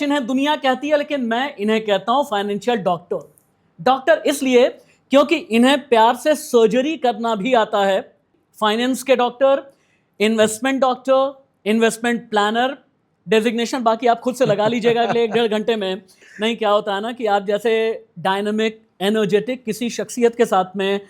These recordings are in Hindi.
कोच इन्हें दुनिया कहती है, लेकिन मैं इन्हें कहता हूं फाइनेंशियल डॉक्टर। डॉक्टर इसलिए क्योंकि इन्हें प्यार से सर्जरी करना भी आता है। फाइनेंस के doctor, investment doctor, investment planner, designation बाकी आप खुद से लगा लीजिएगा अगले 1-1.5 घंटे में। नहीं, क्या होता है ना कि आप जैसे डायनामिक, एनर्जेटिक किसी शख्सियत के साथ में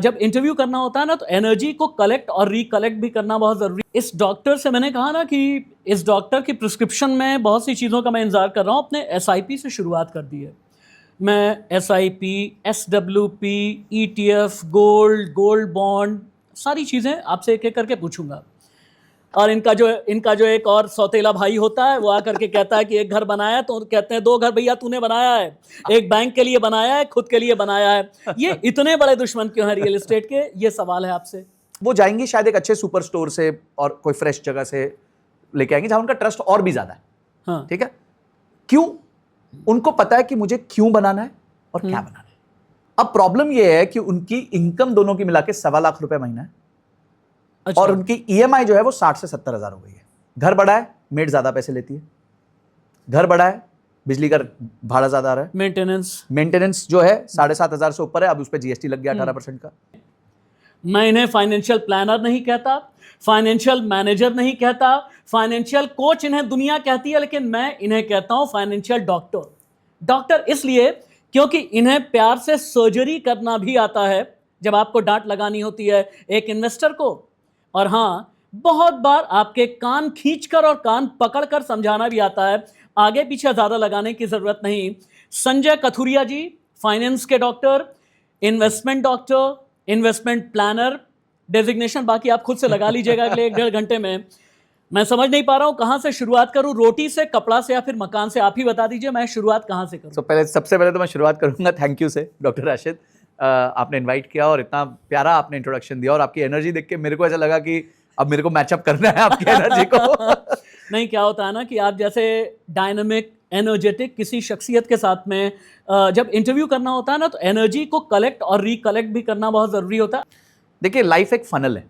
जब इंटरव्यू करना होता है ना, तो एनर्जी को कलेक्ट और रिकलेक्ट भी करना बहुत ज़रूरी। इस डॉक्टर से मैंने कहा ना कि इस डॉक्टर की प्रिस्क्रिप्शन में बहुत सी चीज़ों का मैं इंतज़ार कर रहा हूँ। अपने SIP से शुरुआत कर दी है। मैं SIP, SWP, ETF, gold bond, सारी चीज़ें आपसे एक एक करके पूछूंगा। और इनका जो एक और सौतेला भाई होता है, वो आकर के कहता है कि एक घर बनाया, तो कहते हैं 2 घर भैया तूने बनाया है, एक बैंक के लिए बनाया है, खुद के लिए बनाया है। ये इतने बड़े दुश्मन क्यों हैं रियल एस्टेट के? ये सवाल है आपसे। वो जाएंगी शायद एक अच्छे सुपर स्टोर से और कोई फ्रेश जगह से लेके आएंगे जहां उनका ट्रस्ट और भी ज्यादा है। हाँ। ठीक है, क्यों? उनको पता है कि मुझे क्यों बनाना है और क्या बनाना है। अब प्रॉब्लम यह है कि उनकी इनकम दोनों की मिला के 1.25 लाख रुपए महीना है। अच्छा। और उनकी EMI जो है वो 60 से 70 हजार हो गई है। घर बड़ा है, मेड ज्यादा पैसे लेती है। घर बड़ा है, बिजली का भाड़ा ज्यादा आ रहा है। मेंटेनेंस जो है 7,500 से ऊपर है। अब उस पर GST लग गया 18% का। मैं इन्हें फाइनेंशियल प्लानर नहीं कहता, फाइनेंशियल मैनेजर नहीं कहता, फाइनेंशियल कोच इन्हें दुनिया कहती है, लेकिन मैं इन्हें कहता हूं फाइनेंशियल डॉक्टर। डॉक्टर इसलिए क्योंकि इन्हें प्यार से सर्जरी करना भी आता है जब आपको डांट लगानी होती है एक इन्वेस्टर को। और हाँ, बहुत बार आपके कान खींचकर और कान पकड़कर समझाना भी आता है। आगे पीछे ज़्यादा लगाने की ज़रूरत नहीं। संजय कथुरिया जी, फाइनेंस के doctor, investment doctor, investment planner, designation बाकी आप खुद से लगा लीजिएगा अगले 1-1.5 घंटे में। मैं समझ नहीं पा रहा हूं कहां से शुरुआत करूं, रोटी से, कपड़ा से या फिर मकान से? आप ही बता दीजिए, मैं शुरुआत कहां से करूं? सबसे पहले तो मैं शुरुआत करूंगा थैंक यू से, डॉक्टर राशिद। आपने इनवाइट किया और इतना प्यारा आपने इंट्रोडक्शन दिया, और आपकी एनर्जी देख के मेरे को ऐसा लगा कि अब मेरे को मैचअप करना है आपकी एनर्जी को। नहीं, क्या होता है ना कि आप जैसे डायनामिक, एनर्जेटिक किसी शख्सियत के साथ में जब इंटरव्यू करना होता है ना, तो एनर्जी को कलेक्ट और रिकलेक्ट भी करना बहुत ज़रूरी होता है। देखिए, लाइफ एक फनल है।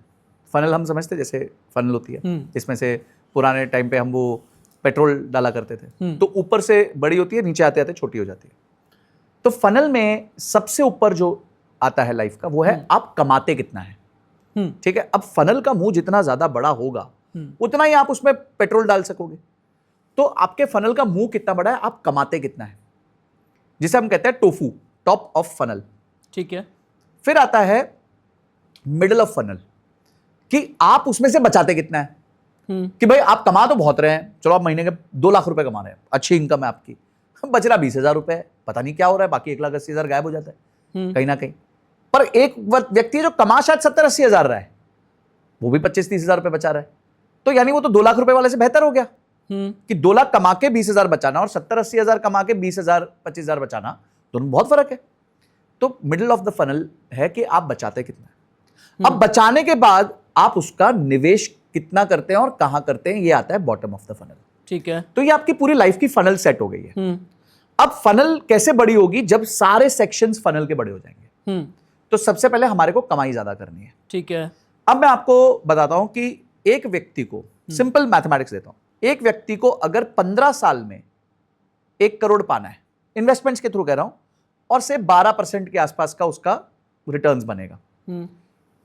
फनल हम समझते जैसे फनल होती है, इसमें से पुराने टाइम पे हम वो पेट्रोल डाला करते थे, तो ऊपर से बड़ी होती है, नीचे आते आते छोटी हो जाती है। तो फनल में सबसे ऊपर जो आता है लाइफ का, वो है आप कमाते कितना है। ठीक है, अब फनल का मुंह जितना ज्यादा बड़ा होगा उतना ही आप उसमें पेट्रोल डाल सकोगे। तो आपके फनल का मुंह कितना बड़ा है, आप कमाते कितना है, जिसे हम कहते हैं टोफू, टॉप ऑफ फनल। ठीक है। फिर आता है मिडल ऑफ फनल, कि आप उसमें से बचाते कितना है। कि भाई आप कमा तो बहुत रहे हैं, चलो आप महीने के 2 लाख रुपए कमा रहे हैं, अच्छी इनकम है आपकी, बच रहा 20,000 रुपए है, पता नहीं क्या हो रहा है, बाकी 1,80,000 गायब हो जाता है कहीं ना कहीं। पर एक व्यक्ति जो कमा शायद 70-80 हजार रहा है, वो भी 25-30 हजार रुपए बचा रहा है। तो यानी वो तो 2 लाख रुपए वाले से बेहतर हो गया। कि 2 लाख कमा के 20,000 बचाना और 70-80 हजार कमा के 20,000-25,000 बचाना, दोनों बहुत फर्क है। तो मिडिल ऑफ द फनल है कि आप बचाते कितना है। अब बचाने के बाद आप उसका निवेश कितना करते हैं और कहां करते हैं, ये आता है बॉटम ऑफ द फनल। ठीक है। तो ये आपकी पूरी लाइफ की फनल सेट हो गई है। अब फनल कैसे बड़ी होगी, जब सारे सेक्शंस फनल के बड़े हो जाएंगे। तो सबसे पहले हमारे को कमाई ज्यादा करनी है। ठीक है। अब मैं आपको बताता हूं कि एक व्यक्ति को, सिंपल मैथमेटिक्स देता हूं, एक व्यक्ति को अगर 15 साल में 1 करोड़ पाना है, इन्वेस्टमेंट्स के थ्रू कह रहा हूं, और से 12% के आसपास का उसका रिटर्न्स बनेगा,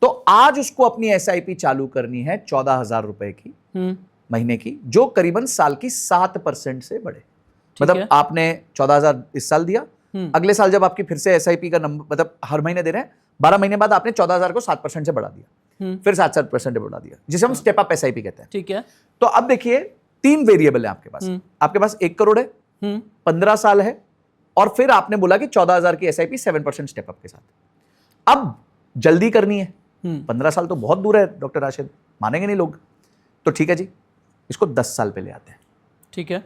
तो आज उसको अपनी SIP चालू करनी है 14,000 रुपए की महीने की, जो करीबन साल की 7% से बढ़े। मतलब आपने 14,000 इस साल दिया, अगले साल जब आपकी फिर से SIP का नंबर, मतलब हर महीने दे रहे हैं, 12 महीने बाद आपने 14,000 को 7% से बढ़ा दिया, फिर 7% बढ़ा दिया, जिसे हम स्टेप अप SIP कहते हैं। ठीक है। तो अब देखिए 3 वेरिएबल है आपके पास। आपके पास 1 करोड़ है, 15 साल है, और फिर आपने बोला कि 14,000 की SIP 7% स्टेप अप के साथ। अब जल्दी करनी है, 15 साल तो बहुत दूर है डॉक्टर राशिद, मानेंगे नहीं लोग। तो ठीक है जी, इसको 10 साल पे ले आते हैं। ठीक है।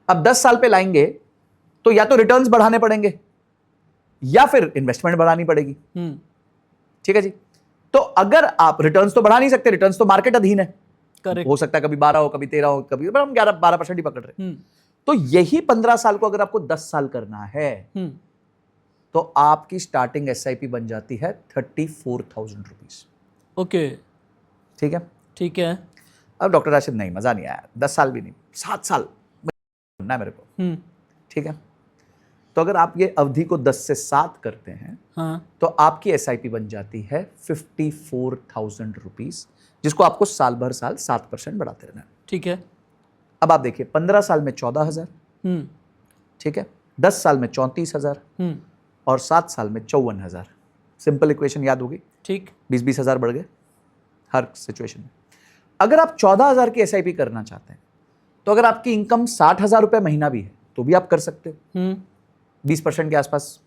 अब 10 साल पे लाएंगे तो या तो रिटर्न्स बढ़ाने पड़ेंगे या फिर इन्वेस्टमेंट बढ़ानी पड़ेगी। ठीक है जी। तो अगर आप रिटर्न्स तो बढ़ा नहीं सकते, रिटर्न्स तो मार्केट अधीन है, हो सकता है कभी 12 हो, कभी 13 हो, कभी हम 11-12% ही पकड़ रहे। तो यही 15 साल को अगर आपको 10 साल करना है, तो आपकी स्टार्टिंग SIP बन जाती है 34,000 रुपीज। ओके। ठीक है। ठीक है। अब डॉक्टर राशिद, नहीं मजा नहीं आया, 10 साल भी नहीं, 7 साल बनना है मेरे को, ठीक है। तो अगर आप ये अवधि को 10 से 7 करते हैं, हाँ, तो आपकी SIP बन जाती है 54,000 रुपीज, जिसको आपको साल भर साल 7% बढ़ाते रहना है। ठीक है। अब आप देखिए 15 साल में 14,000, ठीक है, 10 साल में 34,000 और 7 साल में 54,000। सिंपल इक्वेशन याद होगी, ठीक। 20-20 हजार बढ़ गए हर सिचुएशन में। अगर आप 14,000 की SIP करना चाहते हैं, तो अगर आपकी इनकम 60,000 रुपए महीना भी है तो भी आप कर सकते हो, 20% के आसपास।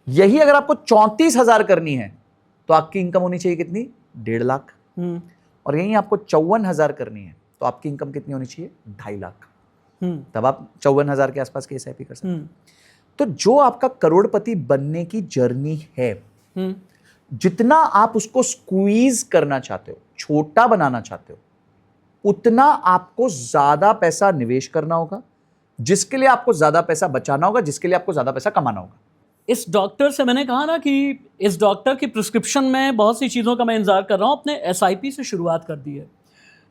यही अगर आपको 34,000 करनी है तो आपकी इनकम होनी चाहिए कितनी, 1.5 लाख। और यही आपको 54,000 करनी है तो आपकी इनकम कितनी होनी चाहिए, 2.5 लाख। तब आप 54,000 के आसपास की SIP कर सकते हैं। तो जो आपका करोड़पति बनने की जर्नी है, जितना आप उसको स्क्वीज करना चाहते हो, छोटा बनाना चाहते हो, उतना आपको ज्यादा पैसा निवेश करना होगा, जिसके लिए आपको ज्यादा पैसा बचाना होगा, जिसके लिए आपको ज्यादा पैसा कमाना होगा। इस डॉक्टर से मैंने कहा ना कि इस डॉक्टर की प्रिस्क्रिप्शन में बहुत सी चीज़ों का मैं इंतजार कर रहा हूँ। अपने SIP से शुरुआत कर दी है।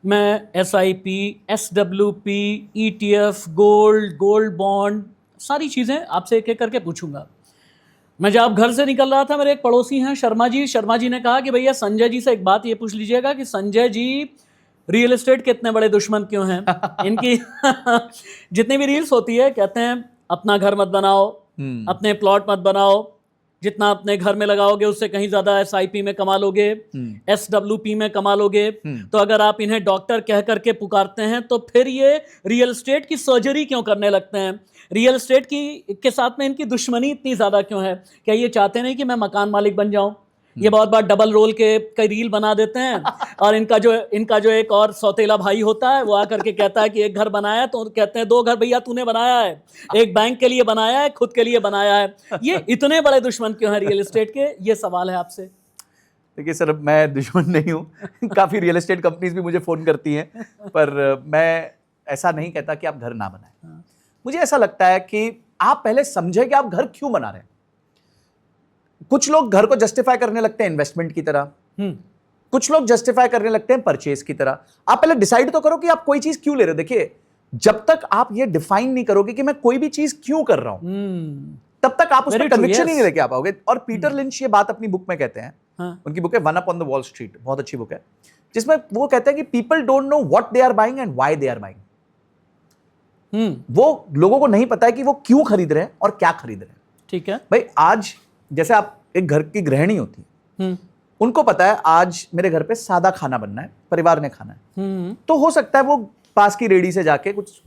मैं SIP, SWP, ETF, gold bond, सारी चीज़ें आपसे एक एक करके पूछूंगा। मैं जब घर से निकल रहा था, मेरे एक पड़ोसी हैं शर्मा जी ने कहा कि भैया संजय जी से एक बात ये पूछ लीजिएगा कि संजय जी रियल एस्टेट के इतने बड़े दुश्मन क्यों हैं। इनकी जितनी भी रील्स होती है, कहते हैं अपना घर मत बनाओ, अपने प्लॉट मत बनाओ, जितना अपने घर में लगाओगे उससे कहीं ज्यादा SIP में कमा लोगे, SWP में कमा लोगे। तो अगर आप इन्हें डॉक्टर कह करके पुकारते हैं तो फिर ये रियल एस्टेट की सर्जरी क्यों करने लगते हैं, रियल एस्टेट की के साथ में इनकी दुश्मनी इतनी ज्यादा क्यों है? क्या ये चाहते नहीं कि मैं मकान मालिक बन जाऊं? ये बहुत बार डबल रोल के कई रील बना देते हैं और इनका जो एक और सौतेला भाई होता है वो आकर के कहता है कि एक घर बनाया है, तो कहते हैं 2 घर भैया तूने बनाया है, एक बैंक के लिए बनाया है, खुद के लिए बनाया है। ये इतने बड़े दुश्मन क्यों हैं रियल एस्टेट के? ये सवाल है आपसे। देखिए सर, मैं दुश्मन नहीं हूँ। काफी रियल एस्टेट कंपनीज भी मुझे फोन करती हैं, पर मैं ऐसा नहीं कहता कि आप घर ना बनाएं। मुझे ऐसा लगता है कि आप पहले समझें कि आप घर क्यों बना रहे हैं। कुछ लोग घर को जस्टिफाई करने लगते हैं इन्वेस्टमेंट की तरह, कुछ लोग जस्टिफाई करने लगते हैं परचेज की तरह। आप पहले डिसाइड तो करो कि आप कोई चीज क्यों ले रहे हो। देखिए, जब तक आप ये डिफाइन नहीं करोगे कि मैं कोई भी चीज क्यों कर रहा हूं, तब तक आप उसमें कन्विक्शन ही नहीं लेके आ पाओगे। और पीटर लिंच ये बात अपनी बुक में कहते हैं, उनकी बुक है one up on the Wall Street, बहुत अच्छी बुक है, जिसमें वो कहते हैं कि people don't know what they are buying and why they are buying. वो लोगों को नहीं पता है कि वो क्यों खरीद रहे हैं और क्या खरीद रहे हैं। ठीक है भाई, आज जैसे आप एक घर की गृहिणी होती है, उनको पता है आज मेरे घर पे सादा खाना बनना है, परिवार ने खाना है, तो हो सकता है वो पास की रेडी से जाके कुछ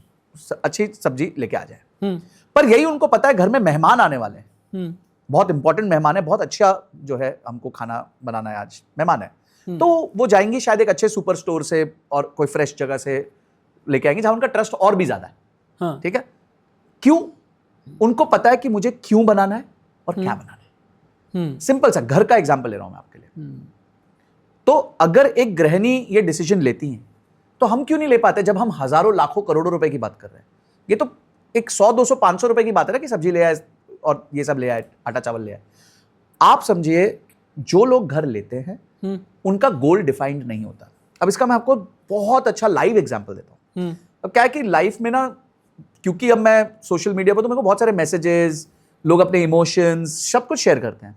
अच्छी सब्जी लेके आ जाए। पर यही उनको पता है घर में मेहमान आने वाले हैं, बहुत इंपॉर्टेंट मेहमान है, बहुत अच्छा जो है हमको खाना बनाना है, आज मेहमान है, तो वो जाएंगी शायद एक अच्छे सुपर स्टोर से और कोई फ्रेश जगह से लेके आएंगे जहां उनका ट्रस्ट और भी ज्यादा है। ठीक है, क्यों? उनको पता है कि मुझे क्यों बनाना है और क्या बनाना है। सिंपल सा घर का एग्जांपल ले रहा हूं मैं आपके लिए। तो अगर एक गृहिणी ये डिसीजन लेती है तो हम क्यों नहीं ले पाते जब हम हजारों लाखों करोड़ों रुपए की बात कर रहे हैं? ये तो एक 100 200 500 रुपए की बात है ना कि सब्जी ले आए और ये सब ले आए, आटा चावल ले आए। आप समझिए, जो लोग घर लेते हैं उनका गोल डिफाइंड नहीं होता। अब इसका मैं आपको बहुत अच्छा लाइव एग्जांपल देता हूं। अब क्या है कि लाइफ में ना, क्योंकि अब मैं सोशल मीडिया पर, तो मेरे को बहुत सारे मैसेजेस, लोग अपने इमोशंस सब कुछ शेयर करते हैं।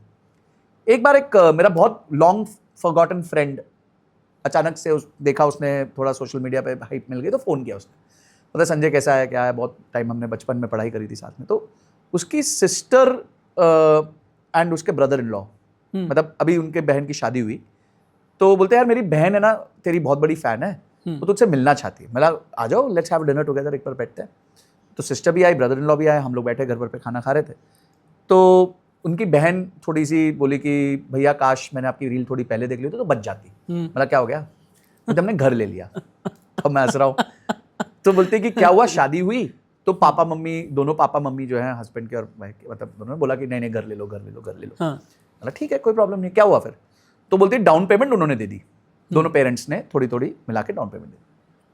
एक बार एक मेरा बहुत लॉन्ग फॉरगॉटन फ्रेंड अचानक से देखा उसने, थोड़ा सोशल मीडिया पे हाइप मिल गई तो फ़ोन किया उसने, मतलब संजय कैसा है, क्या है, बहुत टाइम हमने बचपन में पढ़ाई करी थी साथ में। तो उसकी सिस्टर एंड उसके ब्रदर इन लॉ, मतलब अभी उनके बहन की शादी हुई, तो बोलते यार मेरी बहन है ना, तेरी बहुत बड़ी फ़ैन है, तो तुझसे मिलना चाहती है। मतलब आ जाओ, लेट्स हैव डिनर टुगेदर, एक बार बैठते हैं। तो सिस्टर भी आई, ब्रदर इन लॉ भी आए, हम लोग बैठे घर पर पे खाना खा रहे थे। तो उनकी बहन थोड़ी सी बोली कि भैया काश मैंने आपकी रील थोड़ी पहले देख ली तो बच जाती। मतलब क्या हो गया, तो हमने घर ले लिया। अब मैं हंस रहा हूँ। तो बोलते कि क्या हुआ, शादी हुई तो पापा मम्मी, दोनों पापा मम्मी जो है हस्बैंड के और वाइफ के, मतलब दोनों ने बोला कि नहीं घर ले लो, घर ले लो, घर ले लो। मतलब ठीक है, कोई प्रॉब्लम नहीं। क्या हुआ फिर? तो बोलते डाउन पेमेंट उन्होंने दे दी, दोनों पेरेंट्स ने थोड़ी थोड़ी मिला के डाउन पेमेंट दे दी।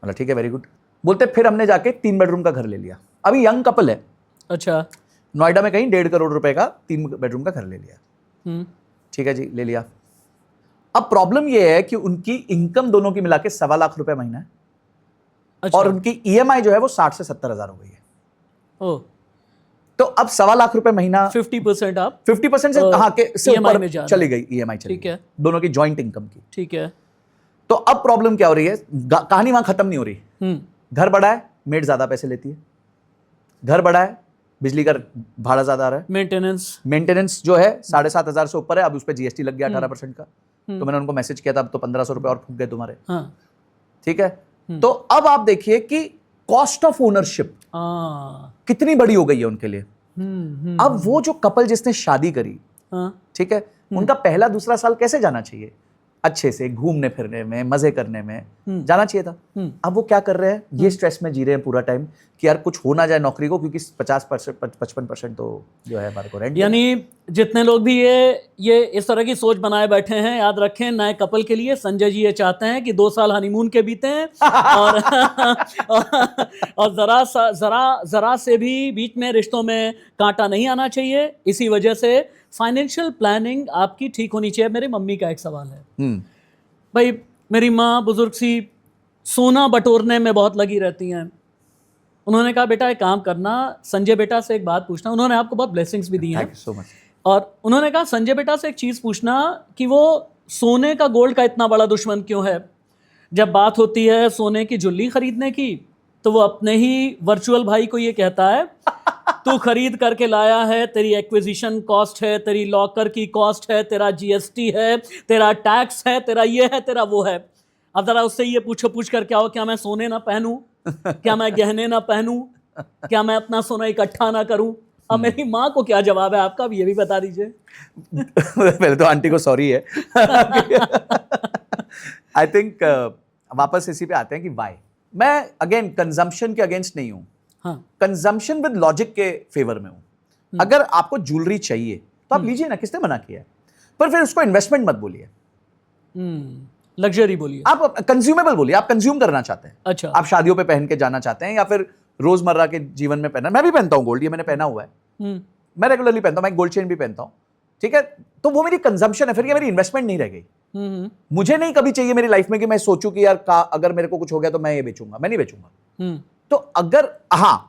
मतलब ठीक है, वेरी गुड। बोलते फिर हमने जाके 3 बेडरूम का घर ले लिया। अभी यंग कपल है, अच्छा, नोएडा में कहीं 1.5 करोड़ रुपए का 3 बेडरूम का घर ले लिया। ठीक है जी, ले लिया। अब प्रॉब्लम यह है कि उनकी इनकम दोनों की मिला के 1.25 लाख रुपए महीना है। अच्छा। और उनकी ईएमआई जो है वो 60 से 70 हजार हो गई है। ओ, तो अब 1.25 लाख रुपए महीना 50% आप 50% से हाँ के से EMI ऊपर में जा रहे चली हैं। गई, ईएमआई चली ठीक गई है। दोनों की जॉइंट इनकम की। ठीक है। तो अब प्रॉब्लम क्या हो रही है, कहानी वहां खत्म नहीं हो रही। घर बड़ा है, मेड ज्यादा पैसे लेती है, घर बड़ा है, बिजली का भाड़ा ज्यादा आ रहा है, मेंटेनेंस जो है 7,500 से ऊपर है, अब उस पर जीएसटी लग गया 18% का। तो मैंने उनको मैसेज किया था, अब तो 1,500 रुपए और फूक गए तुम्हारे। हाँ। ठीक है। तो अब आप देखिए कि कॉस्ट ऑफ ओनरशिप कितनी बड़ी हो गई है उनके लिए। अब वो जो कपल जिसने शादी करी, ठीक है, उनका पहला दूसरा साल कैसे जाना चाहिए, अच्छे से घूमने फिरने में, मजे करने में जाना चाहिए था। अब वो क्या कर रहे हैं, ये स्ट्रेस में जी रहे हैं पूरा टाइम कि यार कुछ हो ना जाए नौकरी को, क्योंकि 50% 55% तो जो है हमारे को रेंट। यानी जितने लोग भी ये इस तरह की सोच बनाए बैठे हैं, याद रखें नए कपल के लिए संजय जी ये चाहते हैं कि 2 साल हनीमून के बीते हैं और और जरा से भी बीच में रिश्तों में कांटा नहीं आना चाहिए। इसी वजह से फाइनेंशियल प्लानिंग आपकी ठीक होनी चाहिए। मेरी मम्मी का एक सवाल है भाई, मेरी माँ बुजुर्ग सी सोना बटोरने में बहुत लगी रहती हैं। उन्होंने कहा बेटा एक काम करना, संजय बेटा से एक बात पूछना। उन्होंने आपको बहुत ब्लेसिंग्स भी दी हैं। Thank you so much. और उन्होंने कहा संजय बेटा से एक चीज़ पूछना कि वो सोने का, गोल्ड का इतना बड़ा दुश्मन क्यों है। जब बात होती है सोने की ज्वेलरी खरीदने की, तो वो अपने ही वर्चुअल भाई को ये कहता है तू खरीद करके लाया है, तेरी एक्विजिशन कॉस्ट है, तेरी लॉकर की कॉस्ट है, तेरा जीएसटी है, तेरा टैक्स है, तेरा ये है, तेरा वो है। अब जरा उससे ये पूछ कर क्या हो, क्या मैं सोने ना पहनूं, क्या मैं गहने ना पहनूं, क्या मैं अपना सोना इकट्ठा ना करूं। अब मेरी माँ को क्या जवाब है आपका, अब ये भी बता दीजिए। पहले तो आंटी को सॉरी है। आई थिंक वापस इसी पे आते हैं कि वाई। मैं अगेन कंजम्पशन के अगेंस्ट नहीं हूं, कंजम्पशन विद लॉजिक के फेवर में हूं। अगर आपको ज्वेलरी चाहिए तो आप लीजिए ना, किसने मना किया है, पर फिर उसको इन्वेस्टमेंट मत बोलिए, लग्जरी बोलिए, आप कंज्यूमेबल बोलिए। आप कंज्यूम करना चाहते हैं, अच्छा, आप शादियों पे पहन के जाना चाहते हैं या फिर रोजमर्रा के जीवन में पहनना। मैं भी पहनता हूं गोल्ड, ये मैंने पहना हुआ है, मैं रेगुलरली पहनता हूं, मैं गोल्ड चेन भी पहनता हूं। ठीक है, तो वो मेरी कंजम्पशन है, फिर ये मेरी इन्वेस्टमेंट नहीं रह गई। मुझे नहीं कभी चाहिए मेरी लाइफ में कि मैं सोचूं कि यार अगर मेरे को कुछ हो गया तो मैं ये बेचूंगा, मैं नहीं बेचूंगा। तो अगर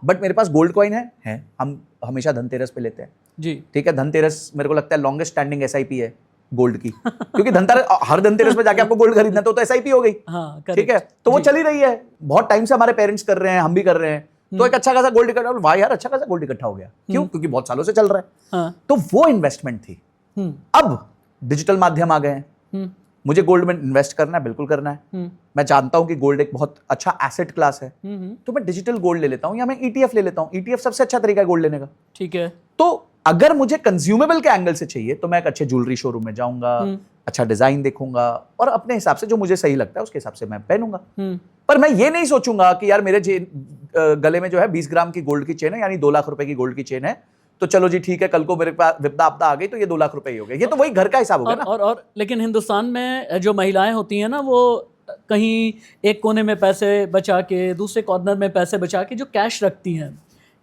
बट मेरे पास गोल्ड कॉइन है, हम हमेशा धनतेरस पे लेते हैं जी। ठीक है, धनतेरस मेरे को लगता है लॉन्गेस्ट स्टैंडिंग एसआईपी है गोल्ड की, क्योंकि धनतेरस हर धनतेरस में जाके आपको गोल्ड खरीदना तो एसआईपी हो गई। ठीक है, तो वो चली रही है बहुत टाइम से, हमारे पेरेंट्स कर रहे हैं, हम भी कर रहे हैं। तो एक अच्छा खासा गोल्ड इकट्ठा, वाह यार अच्छा खासा गोल्ड इकट्ठा हो गया, क्यों, क्योंकि बहुत सालों से चल रहा है। तो वो इन्वेस्टमेंट थी। अब डिजिटल माध्यम आ गए हैं, मुझे गोल्ड में इन्वेस्ट करना है, बिल्कुल करना है। मैं जानता हूं कि गोल्ड एक बहुत अच्छा एसेट क्लास है, तो मैं डिजिटल गोल्ड ले लेता हूं या मैं ईटीएफ ले लेता हूं। ईटीएफ सबसे अच्छा तरीका है गोल्ड लेने का। ठीक है, तो अगर मुझे कंज्यूमेबल के एंगल से चाहिए तो मैं एक अच्छे ज्वेलरी शोरूम में जाऊंगा, अच्छा डिजाइन देखूंगा और अपने हिसाब से जो मुझे सही लगता है उसके हिसाब से मैं पहनूंगा। पर मैं ये नहीं सोचूंगा कि यार मेरे गले में जो है 20 ग्राम की गोल्ड की चेन है, यानी 2 लाख रुपए की गोल्ड की चेन है, तो चलो जी ठीक है, कल को मेरे पास विपदा आपदा आ गई तो ये 2 लाख रुपए ही हो गए। ये तो वही घर का हिसाब हो गया ना। और लेकिन हिंदुस्तान में जो महिलाएं होती हैं ना, वो कहीं एक कोने में पैसे बचा के, दूसरे कॉर्नर में पैसे बचा के जो कैश रखती हैं,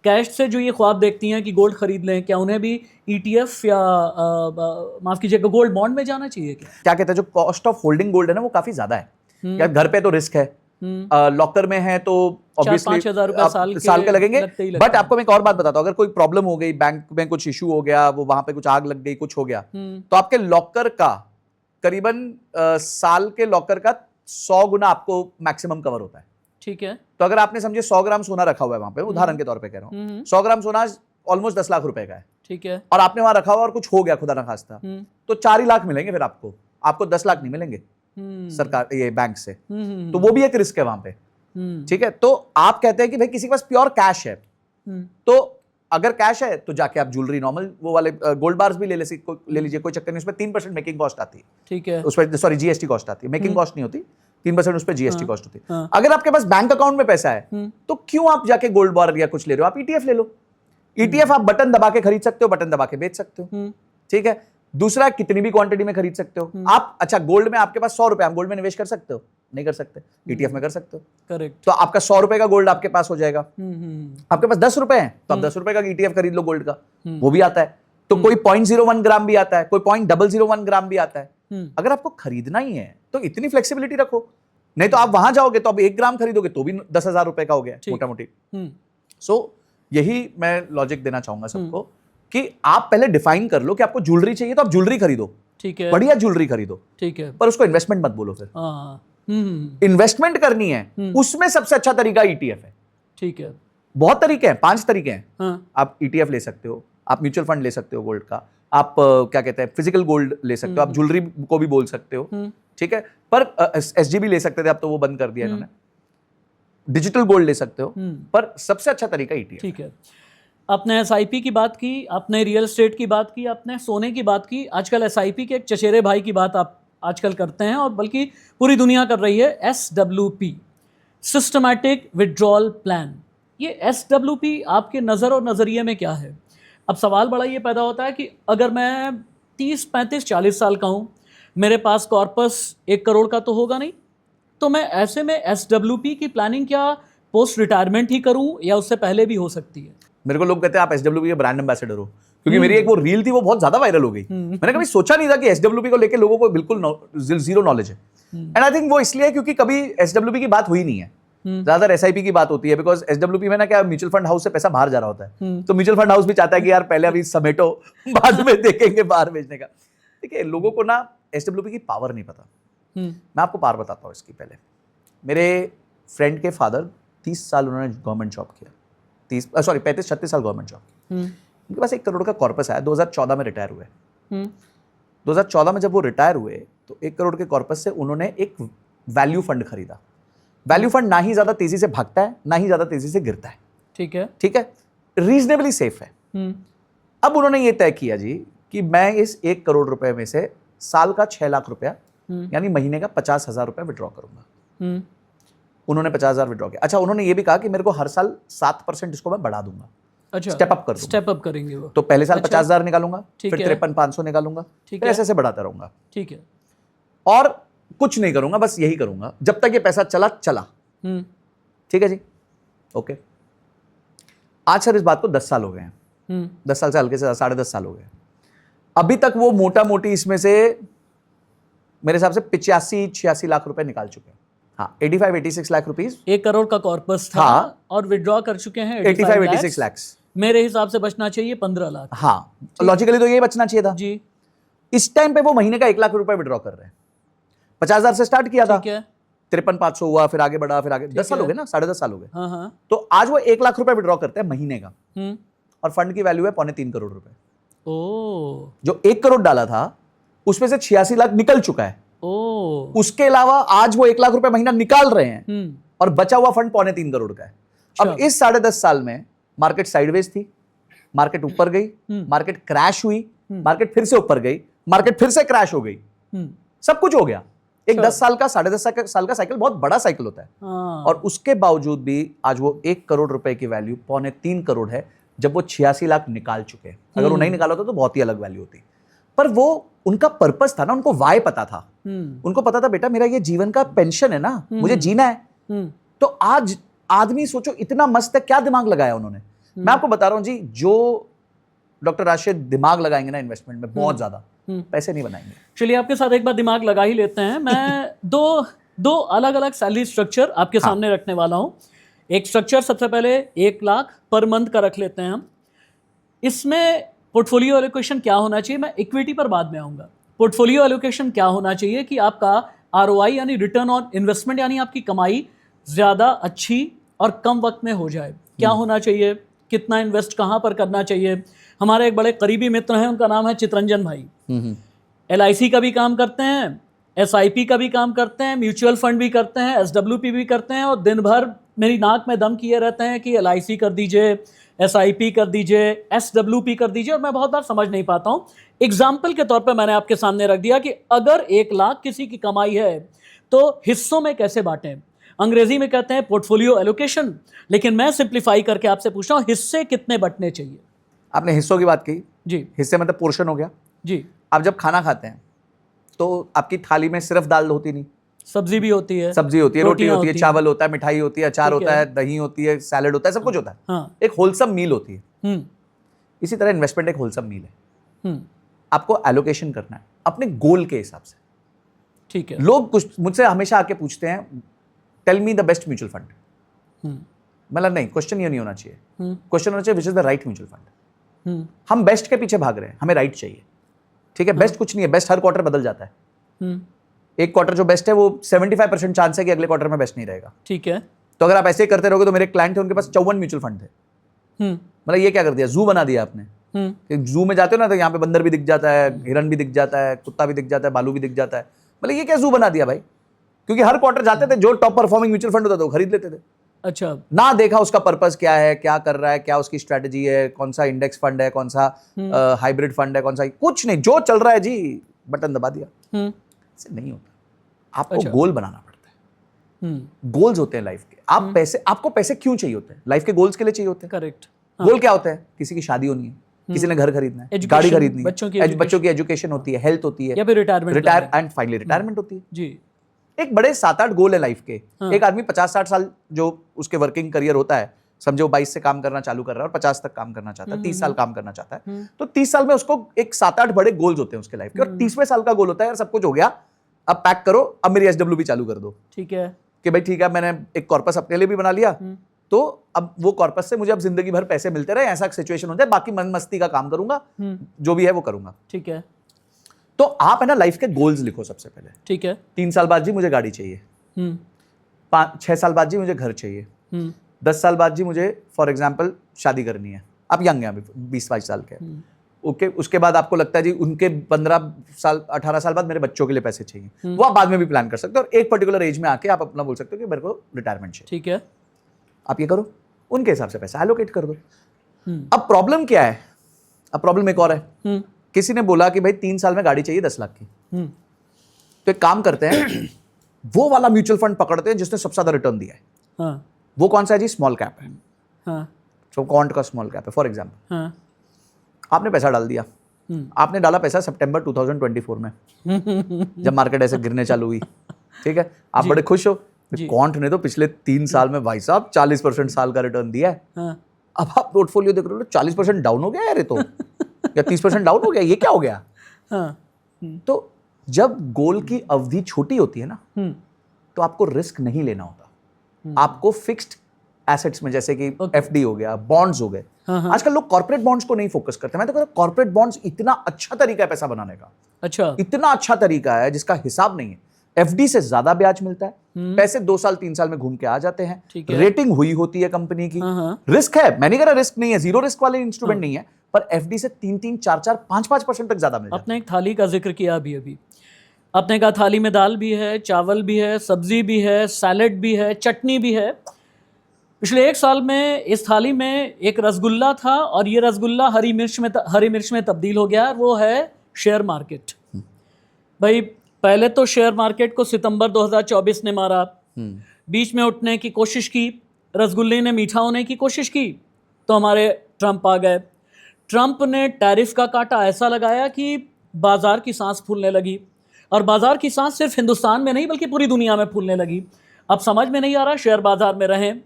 कैश से जो ये ख्वाब देखती हैं कि गोल्ड खरीद लें, क्या उन्हें भी ईटीएफ या माफ कीजिएगा गोल्ड बॉन्ड में जाना चाहिए? क्या कहते हैं, जो कॉस्ट ऑफ होल्डिंग गोल्ड है ना वो काफी ज्यादा है। यार घर पे तो रिस्क है, लॉकर में है तो ऑब्वियसली 4-5 हज़ार साल के लगेंगे। बट आपको मैं एक और बात बताता हूँ, अगर कोई प्रॉब्लम हो गई, बैंक में कुछ इशू हो गया, वो वहां पे कुछ आग लग गई, कुछ हो गया, तो आपके लॉकर का करीबन साल के लॉकर का 100 गुना आपको मैक्सिमम कवर होता है। ठीक है, तो अगर आपने समझे 100 ग्राम सोना रखा हुआ है वहां पे, उदाहरण के तौर पे कह रहा हूँ, 100 ग्राम सोना ऑलमोस्ट 10 लाख रुपए का है। ठीक है, और आपने वहां रखा हुआ और कुछ हो गया खुदा ना खास्ता, तो 4 ही लाख मिलेंगे फिर आपको 10 लाख नहीं मिलेंगे सरकार ये बैंक से। तो वो भी एक रिस्क है वहां पे। ठीक है, तो आप कहते हैं कि भाई किसी के पास प्योर कैश है, तो अगर कैश है तो जाके आप ज्वेलरी नॉर्मल वो वाले गोल्ड बार्स भी ले लीजिए, कोई चक्कर नहीं, उसमें 3% मेकिंग कॉस्ट आती है। ठीक है, उस पर सॉरी जीएसटी कॉस्ट आती है, मेकिंग कॉस्ट नहीं होती, 3% उस पर जीएसटी कॉस्ट होती है। अगर आपके पास बैंक अकाउंट में पैसा है तो क्यों आप जाके गोल्ड बार या कुछ ले रहे हो, आप ईटीएफ ले लो। ईटीएफ आप बटन दबा के खरीद सकते हो, बटन दबा के बेच सकते हो। ठीक है, दूसरा कितनी भी क्वांटिटी में खरीद सकते हो आप। अच्छा, गोल्ड में आपके पास 100 रुपए, आप गोल्ड में निवेश कर सकते हो? नहीं कर सकते, ईटीएफ में कर सकते हो। करेक्ट, तो आपका 100 रुपए का गोल्ड आपके पास हो जाएगा। आपके पास 10 रुपए है तो आप 10 रुपए का ईटीएफ खरीद लो गोल्ड का, वो भी आता है। तो कोई 0.01 ग्राम भी आता है, कोई 0.001 ग्राम भी आता है। अगर आपको खरीदना ही है तो इतनी फ्लेक्सिबिलिटी रखो। नहीं तो आप वहां जाओगे तो अब 1 ग्राम खरीदोगे तो भी 10,000 रुपए का हो गया मोटा मोटी। सो यही मैं लॉजिक देना चाहूंगा सबको कि आप पहले डिफाइन कर लो कि आपको ज्वेलरी चाहिए तो आप ज्वेलरी खरीदो, ठीक है, बढ़िया ज्वेलरी खरीदो, ठीक है, पर उसको इन्वेस्टमेंट मत बोलो। फिर इन्वेस्टमेंट करनी है उसमें सबसे अच्छा तरीका ईटीएफ है। ठीक है, बहुत तरीके हैं, 5 तरीके हैं। हाँ, आप ईटीएफ ले सकते हो, आप म्यूचुअल फंड ले सकते हो गोल्ड का, आप क्या कहते हैं फिजिकल गोल्ड ले सकते हो, आप ज्वेलरी को भी बोल सकते हो, ठीक है। पर एसजीबी ले सकते थे, अब तो वो बंद कर दिया इन्होंने। डिजिटल गोल्ड ले सकते हो, पर सबसे अच्छा तरीका ईटीएफ। ठीक है। आपने एसआईपी की बात की, आपने रियल एस्टेट की बात की, आपने सोने की बात की। आजकल एसआईपी के एक चचेरे भाई की बात आप आजकल करते हैं और बल्कि पूरी दुनिया कर रही है, SWP, सिस्टमैटिक विड्रॉल प्लान। ये SWP आपके नज़र और नज़रिए में क्या है? अब सवाल बड़ा ये पैदा होता है कि अगर मैं 30, 35, 40 साल का हूँ, मेरे पास कॉर्पस 1 करोड़ का तो होगा नहीं, तो मैं ऐसे में SWP की प्लानिंग क्या पोस्ट रिटायरमेंट ही करूं या उससे पहले भी हो सकती है? मेरे को लोग कहते हैं आप SWP के ब्रांड एम्बेसडर हो, क्योंकि मेरी एक वो रील थी वो बहुत ज्यादा वायरल हो गई। मैंने कभी सोचा नहीं था कि SWP को लेके लोगों को बिल्कुल जीरो नॉलेज है। एंड आई थिंक वो इसलिए है क्योंकि कभी SWP की बात हुई नहीं है, ज्यादातर SIP की बात होती है। बिकॉज SWP में ना क्या, म्यूचुअल फंड हाउस से पैसा बाहर जा रहा होता है, तो म्यूचुअल फंड हाउस भी चाहता है कि यार पहले अभी समेटो, बाद में देखेंगे बाहर भेजने का। ठीक है, लोगों को ना SWP की पावर नहीं पता। मैं आपको पावर बताता हूँ इसकी। पहले मेरे फ्रेंड के फादर 30 साल उन्होंने गवर्नमेंट जॉब किया, 35-36 साल गवर्नमेंट जॉब। उनके पास 1 करोड़ का कॉर्पस आया, 2014 में रिटायर हुए। 2014 में जब वो रिटायर हुए तो 1 करोड़ के कॉर्पस से उन्होंने एक वैल्यू फंड खरीदा। वैल्यू फंड ना ही ज्यादा तेजी से भागता है, ना ही ज्यादा तेजी से गिरता है। ठीक है, ठीक है, रीजनेबली सेफ है। अब उन्होंने ये तय किया जी कि मैं इस 1 करोड़ रुपए में से साल का 6 लाख रुपया यानी महीने का 50,000 रुपया विड्रॉ करूंगा। उन्होंने 50,000 विड्रॉ किया। अच्छा, उन्होंने ये भी कहा कि मेरे को हर साल 7% इसको मैं बढ़ा दूंगा। अच्छा, स्टेप अप कर दूंगा। स्टेप अप करेंगे वो। तो पहले साल अच्छा, 50,000 निकालूंगा, ठीक फिर है, 53,500 निकालूंगा, ठीक फिर है, ऐसे ऐसे बढ़ाता रहूंगा। ठीक है, और कुछ नहीं करूंगा, बस यही करूंगा जब तक ये पैसा चला। ठीक है जी, ओके। आज सर इस बात को 10 साल हो गए हैं, 10 साल से हल्के से 10.5 साल हो गए। अभी तक वो मोटा मोटी इसमें से मेरे हिसाब से 85-86 लाख रुपए निकाल चुके हैं। हाँ, 85-86 लाख रुपीस। 1 करोड़ का कॉर्पस था। हाँ, और विड्रॉ कर चुके हैं 85-86 लाख। मेरे हिसाब से बचना चाहिए 15 लाख। हाँ, लॉजिकली तो यही बचना चाहिए था जी। इस टाइम पे वो महीने का 1 लाख रुपए विड्रॉ कर रहे हैं। 50,000 से स्टार्ट किया था, 53,500 हुआ, फिर आगे बढ़ा, फिर आगे 10 साल हो गए ना, 10.5 साल हो गए। हाँ। तो आज वो 1 लाख रुपए विड्रॉ करते हैं महीने का, और फंड की वैल्यू है 2.25 करोड़ रुपए। जो 1 करोड़ डाला था उसमें से 86 लाख निकल चुका है। उसके अलावा आज वो 1 लाख रुपए महीना निकाल रहे हैं और बचा हुआ फंड 2.25 करोड़ का है। अब इस 10.5 साल में मार्केट साइडवेज थी, मार्केट ऊपर गई, मार्केट क्रैश हुई, मार्केट फिर से ऊपर गई, मार्केट फिर से क्रैश हो गई, सब कुछ हो गया। एक 10 साल का 10.5 साल का साइकिल बहुत बड़ा साइकिल होता है। और उसके बावजूद भी आज वो 1 करोड़ रुपए की वैल्यू 2.25 करोड़ है, जब वो 86 लाख निकाल चुके हैं। अगर वो नहीं निकाला होता तो बहुत ही अलग वैल्यू होती। पर वो उनका पर्पस था ना, उनको वाई पता था। उनको पता था बेटा मेरा ये जीवन का पेंशन है ना, मुझे जीना है। तो आज आदमी सोचो इतना मस्त है, क्या दिमाग लगाया उन्होंने। मैं आपको बता रहा हूं जी, जो डॉक्टर राशिद दिमाग लगाएंगे ना इन्वेस्टमेंट में, बहुत ज्यादा पैसे नहीं बनाएंगे। चलिए आपके साथ एक बार दिमाग लगा ही लेते हैं। मैं दो अलग अलग सैलरी स्ट्रक्चर आपके सामने रखने वाला हूं। एक स्ट्रक्चर सबसे पहले 1 लाख पर मंथ का रख लेते हैं हम। इसमें पोर्टफोलियो एलोकेशन क्या होना चाहिए, मैं इक्विटी पर बाद में आऊंगा। पोर्टफोलियो एलोकेशन क्या होना चाहिए कि आपका ROI यानी रिटर्न ऑन इन्वेस्टमेंट यानी आपकी कमाई ज़्यादा अच्छी और कम वक्त में हो जाए, क्या होना चाहिए, कितना इन्वेस्ट कहाँ पर करना चाहिए। हमारे एक बड़े करीबी मित्र हैं, उनका नाम है चितरंजन भाई। LIC का भी काम करते हैं, SIP का भी काम करते हैं, म्यूचुअल फंड भी करते हैं, SWP भी करते हैं, और दिन भर मेरी नाक में दम किए रहते हैं कि LIC कर दीजिए, SIP कर दीजिए, SWP कर दीजिए, और मैं बहुत बार समझ नहीं पाता हूँ। एग्जाम्पल के तौर पे मैंने आपके सामने रख दिया कि अगर 1 लाख किसी की कमाई है तो हिस्सों में कैसे बांटें। अंग्रेजी में कहते हैं पोर्टफोलियो एलोकेशन, लेकिन मैं सिंप्लीफाई करके आपसे पूछ रहा हूँ हिस्से कितने बंटने चाहिए। आपने हिस्सों की बात की जी, हिस्से मतलब पोर्शन हो गया जी। आप जब खाना खाते हैं तो आपकी थाली में सिर्फ दाल होती नहीं, सब्जी भी होती है, सब्जी होती है, रोटी होती है, चावल होता है, मिठाई होती है, अचार होता है, दही होती है, सैलेड होता है, सब कुछ होता है। हाँ। एक होलसम मील होती है। इसी तरह इन्वेस्टमेंट एक होलसम मील है। आपको एलोकेशन करना है अपने गोल के हिसाब से। ठीक है। लोग कुछ मुझसे हमेशा आके पूछते हैं, tell me the best mutual fund. मतलब नहीं, क्वेश्चन ये नहीं होना चाहिए, क्वेश्चन होना चाहिए which is the right mutual fund. हम बेस्ट के पीछे भाग रहे हैं, हमें राइट चाहिए। ठीक है, बेस्ट कुछ नहीं है, बेस्ट हर क्वार्टर बदल जाता है। एक क्वार्टर जो बेस्ट है वो 75% चांस है कि अगले क्वार्टर में बेस्ट नहीं रहेगा। ठीक है। तो अगर आप ऐसे ही करते रहोगे, तो मेरे क्लाइंट थे, उनके पास 54 म्यूचुअल फंड थे। मतलब ये क्या कर दिया, जू बना दिया आपने। जू में जाते हो ना, तो यहाँ पे बंदर भी दिख जाता है, हिरन भी दिख जाता है, कुत्ता भी दिख जाता है, भालू भी दिख जाता है। मतलब ये क्या जू बना दिया भाई? क्योंकि हर क्वार्टर जाते थे, जो टॉप परफॉर्मिंग म्यूचुअल फंड होता था वो खरीद लेते थे। अच्छा। ना देखा उसका पर्पस क्या है, क्या कर रहा है, क्या उसकी स्ट्रेटजी है, कौन सा इंडेक्स फंड है, कौन सा हाइब्रिड फंड है, कौन सा, कुछ नहीं, जो चल रहा है जी बटन दबा दिया। ऐसे नहीं होता, आपको गोल बनाना पड़ता है। गोल्स होते हैं लाइफ के। आप पैसे, आपको पैसे क्यों चाहिए होते हैं? लाइफ के गोल्स के लिए चाहिए होते हैं। करेक्ट। गोल क्या होता है? किसी की शादी होनी है, किसी ने घर खरीदना है, गाड़ी खरीदनी है, बच्चों की एजुकेशन होती है, हेल्थ होती है, या फिर रिटायरमेंट एंड फाइनली रिटायरमेंट होती है जी। एक बड़े 7-8 गोल है लाइफ के। एक आदमी 50-60 साल जो उसके वर्किंग करियर होता है, समझो 22 से काम करना चालू कर रहा है और 50 तक काम करना चाहता है, 30 साल काम करना चाहता है, तो 30 साल में उसको एक 7-8 बड़े गोल्स होते हैं उसके लाइफ के। और 30वें साल का गोल होता है, यार सब कुछ हो गया, अब पैक करो, अब मेरी SWB चालू कर दो। ठीक है कि भाई ठीक है, मैंने एक कॉर्पस अपने लिए भी बना लिया, तो अब वो कॉर्पस से मुझे अब जिंदगी भर पैसे मिलते रहे, ऐसा सिचुएशन हो जाए, बाकी मन मस्ती का काम करूंगा, जो भी है वो करूंगा। ठीक है। तो आप है ना लाइफ के गोल्स लिखो सबसे पहले। ठीक है। 3 साल बाद जी मुझे गाड़ी चाहिए, 6 साल बाद जी मुझे घर चाहिए, 10 साल बाद जी मुझे फॉर एग्जाम्पल शादी करनी है। आप यंग हैं अभी, 20-22 साल के। ओके, उसके बाद आपको लगता है जी उनके 15 साल 18 साल बाद मेरे बच्चों के लिए पैसे चाहिए, वो आप बाद में भी प्लान कर सकते हो। और एक पर्टिकुलर एज में आके आप अपना बोल सकते हो कि मेरे को रिटायरमेंट चाहिए। ठीक है। आप ये करो, उनके हिसाब से पैसा एलोकेट कर दो। अब प्रॉब्लम क्या है? अब प्रॉब्लम एक और है। किसी ने बोला कि भाई 3 साल में गाड़ी चाहिए 10 लाख की, तो एक काम करते हैं, वो वाला म्यूचुअल फंड पकड़ते हैं जिसने सबसे ज्यादा रिटर्न दिया है। हाँ। वो कौन सा है जी? स्मॉल कैप है। हाँ। तो क्वांट का स्मॉल कैप है फॉर एग्जाम्पल। हाँ। आपने पैसा डाल दिया, आपने डाला पैसा सितंबर 2024 में, जब मार्केट ऐसे गिरने चालू हुई। ठीक है, आप बड़े खुश हो, क्वांट ने तो पिछले 3 साल में भाई साहब 40% साल का रिटर्न दिया है। हाँ। अब आप पोर्टफोलियो देख रहे हो, 40% डाउन हो गया यार ये तो, या 30% डाउन हो गया, ये क्या हो गया? हाँ। तो जब गोल की अवधि छोटी होती है ना, तो आपको रिस्क नहीं लेना होता। आपको फिक्स्ड एसेट्स में, जैसे कि FD हो गया, बॉन्ड्स हो गए। आजकल लोग कॉर्पोरेट बॉन्ड्स को नहीं फोकस करते। मैं तो कह रहा हूं कॉर्पोरेट बॉन्ड्स इतना अच्छा तरीका है पैसा बनाने का। अच्छा, इतना अच्छा तरीका है जिसका हिसाब नहीं है। FD से ज्यादा ब्याज मिलता है, पैसे 2 साल 3 साल में घूम के आ जाते हैं, रेटिंग हुई होती है कंपनी की। रिस्क है, मैं नहीं कह रहा रिस्क नहीं है, जीरो रिस्क वाले इंस्ट्रूमेंट नहीं है, पर FD से 3-3, 4-4, 5-5% तक ज्यादा मिलता है। आपने एक थाली का जिक्र किया अभी आपने कहा थाली में दाल भी है, चावल भी है, सब्जी भी है, सैलेड भी है, चटनी भी है। पिछले 1 साल में इस थाली में एक रसगुल्ला था और ये रसगुल्ला हरी मिर्च में तब्दील हो गया। वो है शेयर मार्केट। भाई पहले तो शेयर मार्केट को सितंबर 2024 ने मारा, बीच में उठने की कोशिश की, रसगुल्ले ने मीठा होने की कोशिश की, तो हमारे ट्रंप आ गए। ट्रंप ने टैरिफ का कांटा ऐसा लगाया कि बाजार की सांस फूलने लगी, और बाजार की सांस सिर्फ हिंदुस्तान में नहीं बल्कि पूरी दुनिया में फूलने लगी। अब समझ में नहीं आ रहा शेयर बाजार में रहें,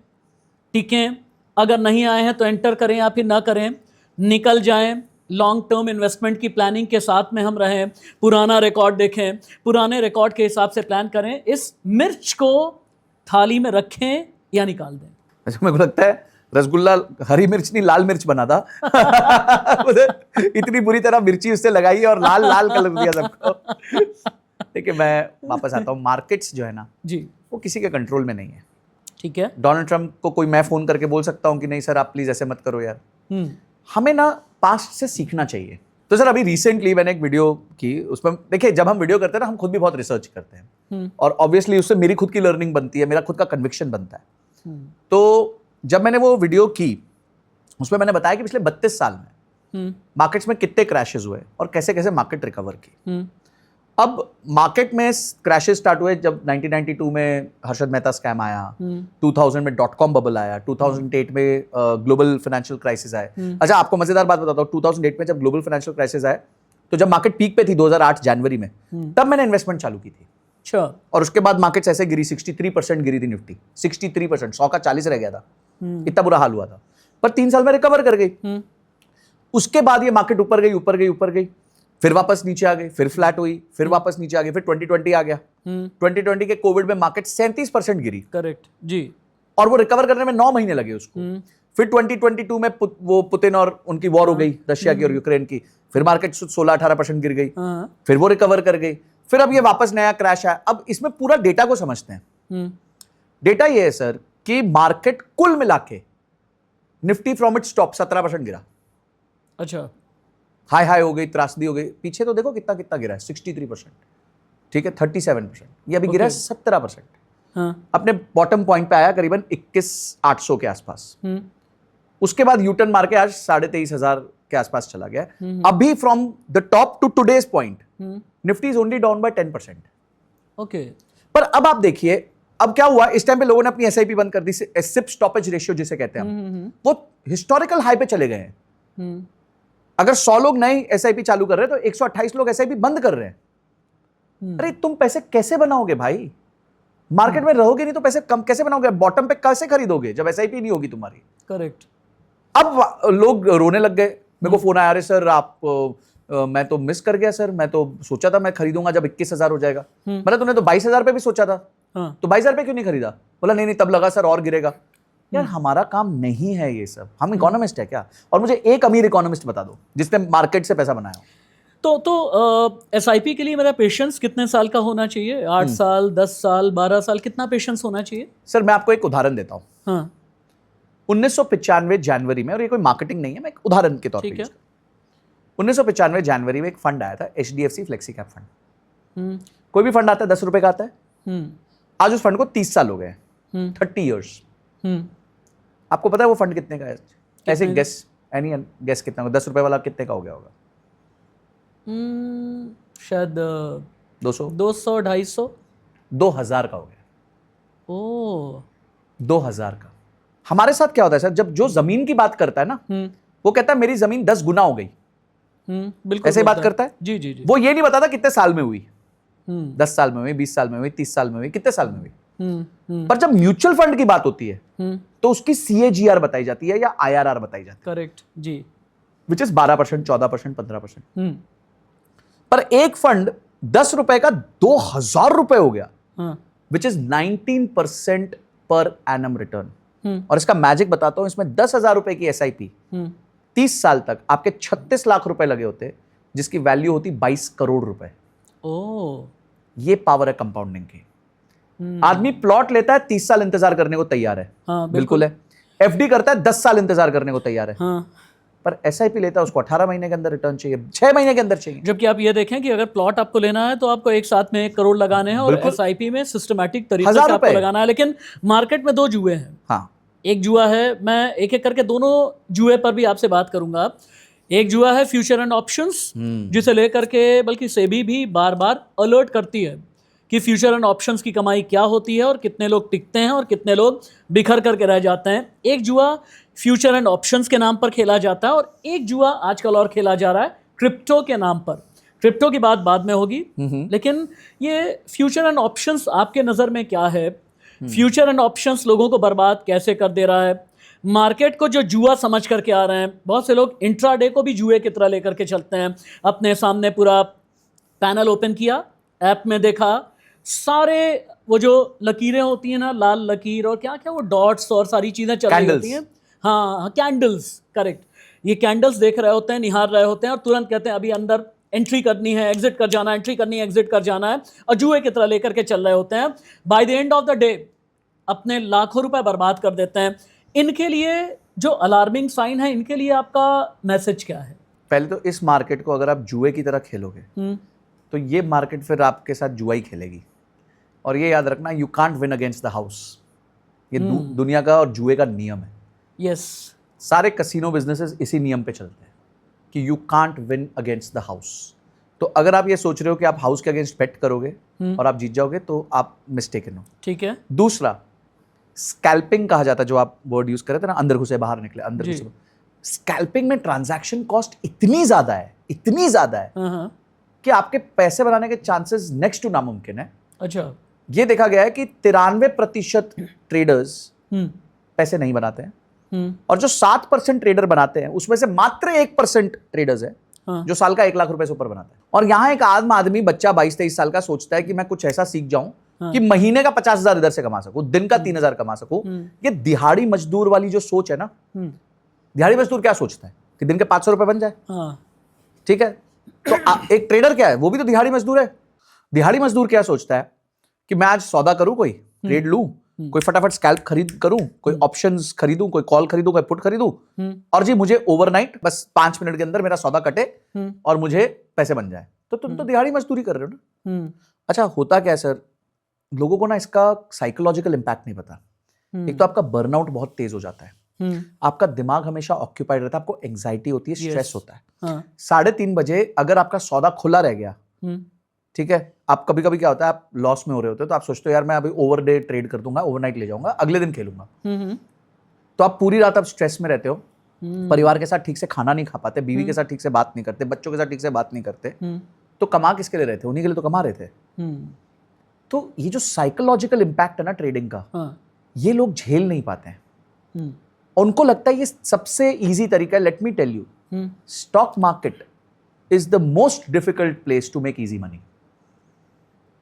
टिकें, अगर नहीं आए हैं तो एंटर करें या फिर ना करें, निकल जाएं, लॉन्ग टर्म इन्वेस्टमेंट की प्लानिंग के साथ में हम रहें, पुराना रिकॉर्ड देखें, पुराने रिकॉर्ड के हिसाब से प्लान करें, इस मिर्च को थाली में रखें या निकाल दें। अच्छा, मेरे को लगता है रसगुल्ला हरी मिर्च नहीं लाल मिर्च बना था। इतनी बुरी तरह मिर्ची उससे लगाई और लाल लाल कलर दिया सबको। देखिए मैं वापस आता हूँ, मार्केट्स जो है ना जी, वो किसी के कंट्रोल में नहीं है। ठीक है, डोनाल्ड ट्रंप को कोई मैं फोन करके बोल सकता हूँ कि नहीं सर आप प्लीज ऐसे मत करो यार। हमें ना पास्ट से सीखना चाहिए। तो सर अभी रिसेंटली मैंने एक वीडियो की, उसमें देखिए जब हम वीडियो करते हैं ना, हम खुद भी बहुत रिसर्च करते हैं और ऑब्वियसली उससे मेरी खुद की लर्निंग बनती है, मेरा खुद का कन्विक्शन बनता है। तो जब मैंने वो वीडियो की, उसमें मैंने बताया कि पिछले 32 साल में मार्केट्स में कितने क्रैशेस हुए और कैसे कैसे मार्केट रिकवर की। अब मार्केट में क्रैशेस स्टार्ट हुए जब 1992 में हर्षद मेहता स्कैम आया, 2000 में .com बबल आया, 2008 में ग्लोबल फाइनेंशियल क्राइसिस आए। अच्छा आपको मजेदार बात बताता हूँ, 2008 में जब ग्लोबल फाइनेंशियल क्राइसिस आए तो जब मार्केट पीक पे थी 2008 जनवरी में, तब मैंने इन्वेस्टमेंट चालू की थी। अच्छा, और उसके बाद मार्केट्स ऐसे गिरी, 63% गिरी थी निफ्टी, 63%, 100 का 40 रह गया था, इतना बुरा हाल हुआ था। पर 3 साल में रिकवर कर गई। उसके बाद ये मार्केट ऊपर गई ऊपर गई ऊपर गई, फिर वापस नीचे आ गई, फिर फ्लैट हुई, फिर वापस नीचे आ गई, फिर 2020 आ गया। 2020 के कोविड में मार्केट 37% गिरी। करेक्ट जी। और वो रिकवर करने में 9 महीने लगे उसको। फिर 2022 में वो पुतिन और उनकी वॉर हो गई, रशिया की और यूक्रेन की, फिर मार्केट 16-18% गिर गई, फिर वो रिकवर कर गई, फिर अब ये वापस नया क्रैश आया। अब इसमें पूरा डेटा को समझते हैं। डेटा ये है सर कि मार्केट कुल मिला के निफ्टी फ्रॉम इट्स टॉप 17% गिरा। अच्छा, हाई हाई हो गई, त्रासदी हो गई, पीछे तो देखो कितना कितना गिरा है, 63%, ठीक है, 37%, ये अभी गिरा है 17%। हाँ। अपने बॉटम पॉइंट पे आया करीबन 21,800 के आसपास। उसके बाद यूटर्न मार के आज 23,500 के आसपास चला गया। अभी from the top to today's point Nifty is only down by 10%। Okay, पर अब आप देखिए अब क्या हुआ, इस टाइम पे लोगों ने अपनी एसआईपी बंद कर दी, सिप स्टॉपेज रेशियो जिसे कहते हैं हम, वो हिस्टोरिकल हाई पे चले गए हैं। अगर 100 लोग नए एसआईपी चालू कर रहे हैं तो 128 लोग एसआईपी बंद कर रहे हैं। अरे तुम पैसे कैसे बनाओगे भाई? मार्केट में रहोगे नहीं तो पैसे कम कैसे बनाओगे? बॉटम पे कैसे खरीदोगे जब एसआईपी नहीं होगी तुम्हारी? करेक्ट। अब लोग रोने लग गए, मेरे को फोन आया, अरे सर आप मैं तो मिस कर गया सर, मैं तो सोचा था मैं खरीदूंगा जब 21,000 हो जाएगा। मतलब तूने तो 22,000 पे भी सोचा था, तो 22,000 पे क्यों नहीं खरीदा? बोला नहीं तब लगा सर और गिरेगा। यार हमारा काम नहीं है ये सब, हम इकोनॉमिस्ट है क्या? और मुझे एक अमीर इकोनॉमिस्ट बता दो जिसने मार्केट से पैसा बनाया हो। तो एसआईपी के लिए मेरा पेशेंस कितने साल का होना चाहिए? 8 साल, 10 साल, 12 साल, कितना पेशेंस होना चाहिए? सर मैं आपको एक उदाहरण देता हूँ। हाँ। 1995 जनवरी में, और ये कोई मार्केटिंग नहीं है, मैं एक उदाहरण के तौर पे 1995 जनवरी में एक फंड आया था, HDFC फ्लेक्सी कैप फंड। कोई भी फंड आता है 10 रुपए का आता है। आज उस फंड को 30 साल हो गए, 30 इयर्स। आपको पता है वो फंड कितने का है? ऐसे गेस, एनी गेस कितना? 10 रुपए वाला कितने का हो गया होगा? शायद 200, 200-250, 2000 का हो गया। ओ, 2000 का। हमारे साथ क्या होता है सर, जब जो जमीन की बात करता है ना, वो कहता है मेरी जमीन 10 गुना हो गई। बिल्कुल ऐसे बात करता है। जी जी जी। वो ये नहीं बताता कितने साल में हुई, 10 साल में हुई, 20 साल में हुई, 30 साल में हुई, कितने साल में हुई। पर जब म्यूचुअल फंड की बात होती है तो उसकी CAGR बताई जाती है या IRR बताई जाती है। करेक्ट जी। Which is 12%, 14%, 15%। पर एक फंड 10 रुपए का 2000 रुपए हो गया, which is 19% per annum return. और इसका मैजिक बताता हूं, इसमें 10,000 रुपए की SIP 30 साल तक आपके 36 लाख रुपए लगे होते, जिसकी वैल्यू होती 22 करोड़ रुपए। ओ, ये पावर है कंपाउंडिंग की। आदमी प्लॉट लेता है, 30 साल इंतजार करने को तैयार है। हाँ, बिल्कुल है। FD करता है, 10 साल इंतजार करने को तैयार है। हाँ। पर SIP लेता है, उसको 18 महीने के अंदर रिटर्न चाहिए, 6 महीने के अंदर चाहिए। जबकि आप ये देखें कि अगर प्लॉट आपको लेना है तो आपको एक साथ में 1 करोड़ लगाने हैं और SIP में सिस्टमैटिक तरीके से आपको लगाना है। लेकिन मार्केट में 2 जुए हैं। हाँ, एक जुआ है, मैं एक एक करके दोनों जुए पर भी आपसे बात करूंगा। एक जुआ है फ्यूचर एंड ऑप्शंस, जिसे लेकर के बल्कि सेबी भी बार बार अलर्ट करती है कि फ्यूचर एंड ऑप्शंस की कमाई क्या होती है और कितने लोग टिकते हैं और कितने लोग बिखर करके रह जाते हैं। एक जुआ फ्यूचर एंड ऑप्शंस के नाम पर खेला जाता है और एक जुआ आजकल और खेला जा रहा है क्रिप्टो के नाम पर। क्रिप्टो की बात बाद में होगी, लेकिन ये फ्यूचर एंड ऑप्शंस आपके नज़र में क्या है? फ्यूचर एंड ऑप्शंस लोगों को बर्बाद कैसे कर दे रहा है? मार्केट को जो जुआ समझ करके आ रहे हैं, बहुत से लोग इंट्राडे को भी जुए की तरह लेकर के चलते हैं। अपने सामने पूरा पैनल ओपन किया, ऐप में देखा, सारे वो जो लकीरें होती हैं ना, लाल लकीर और क्या क्या वो डॉट्स और सारी चीज़ें चल रही होती हैं। हाँ, कैंडल्स, करेक्ट। ये कैंडल्स देख रहे होते हैं, निहार रहे होते हैं और तुरंत कहते हैं अभी अंदर एंट्री करनी है, एग्जिट कर जाना है, एंट्री करनी है, एग्जिट कर जाना है, और जुए की तरह लेकर के चल रहे होते हैं। By the end of the day अपने लाखों रुपए बर्बाद कर देते हैं। इनके लिए जो अलार्मिंग साइन है, इनके लिए आपका मैसेज क्या है? पहले तो इस मार्केट को अगर आप जुए की तरह खेलोगे तो ये मार्केट फिर आपके साथ जुआ ही खेलेगी। और ये याद रखना, you can't win against the house. ये दुनिया का और जुए का नियम है। यस, सारे कसिनो बिजनेसेस इसी नियम पे चलते हैं कि you can't win against the house. तो अगर आप ये सोच रहे हो कि आप हाउस के अगेंस्ट बेट करोगे और आप जीत जाओगे तो आप मिस्टेकन हो। ठीक है। दूसरा, स्कैल्पिंग कहा जाता है, जो आप वर्ड यूज कर रहे थे ना, अंदर घुसे बाहर निकले, अंदर घुसे। स्कैल्पिंग में ट्रांजैक्शन कॉस्ट इतनी ज्यादा है कि आपके पैसे बनाने के चांसेस नेक्स्ट टू नामुमकिन है। अच्छा, ये देखा गया है कि 93% ट्रेडर्स पैसे नहीं बनाते हैं और जो 7% ट्रेडर बनाते हैं उसमें से मात्र 1% ट्रेडर्स है हाँ। जो साल का 1 लाख रुपए से ऊपर बनाता है। और यहाँ एक आम आदमी बच्चा 22-23 साल का सोचता है कि मैं कुछ ऐसा सीख जाऊं कि महीने का 50,000 इधर से कमा सकूं, दिन का 3,000 कमा सकूं। ये दिहाड़ी मजदूर वाली जो सोच है ना, दिहाड़ी मजदूर क्या सोचता है कि दिन के 500 रुपए बन जाए। ठीक है, तो एक ट्रेडर क्या है, वो भी तो दिहाड़ी मजदूर है। दिहाड़ी मजदूर क्या सोचता है कि मैं आज सौदा करूं, कोई ट्रेड लूं, कोई फटाफट स्कैल्प खरीद करूं, कोई ऑप्शंस खरीदूं, कोई कॉल खरीदूं, कोई पुट खरीदूं, और जी मुझे ओवरनाइट बस 5 मिनट के अंदर मेरा सौदा कटे और मुझे पैसे बन जाए। तो तुम तो दिहाड़ी मजदूरी कर रहे हो ना। अच्छा, होता क्या है सर, लोगों को ना इसका साइकोलॉजिकल इंपैक्ट नहीं पता। एक तो आपका बर्नआउट बहुत तेज हो जाता है, आपका दिमाग हमेशा ऑक्यूपाइड रहता है, आपको एंजाइटी होती है, स्ट्रेस होता है। 3:30 बजे अगर आपका सौदा खुला रह गया, ठीक है, आप कभी कभी क्या होता है, आप लॉस में हो रहे होते हो, तो आप सोचते हो यार मैं अभी ओवर डे ट्रेड कर दूंगा, ओवरनाइट ले जाऊंगा, अगले दिन खेलूंगा। तो आप पूरी रात आप स्ट्रेस में रहते हो, परिवार के साथ ठीक से खाना नहीं खा पाते, बीवी के साथ ठीक से बात नहीं करते, बच्चों के साथ ठीक से बात नहीं करते। तो कमा किसके लिए रहे थे? उन्हीं के लिए तो कमा रहे थे। तो ये जो साइकोलॉजिकल इंपैक्ट है ना ट्रेडिंग का, ये लोग झेल नहीं पाते हैं। उनको लगता है ये सबसे इजी तरीका है। Let me tell you, stock market is the most difficult place to make easy money.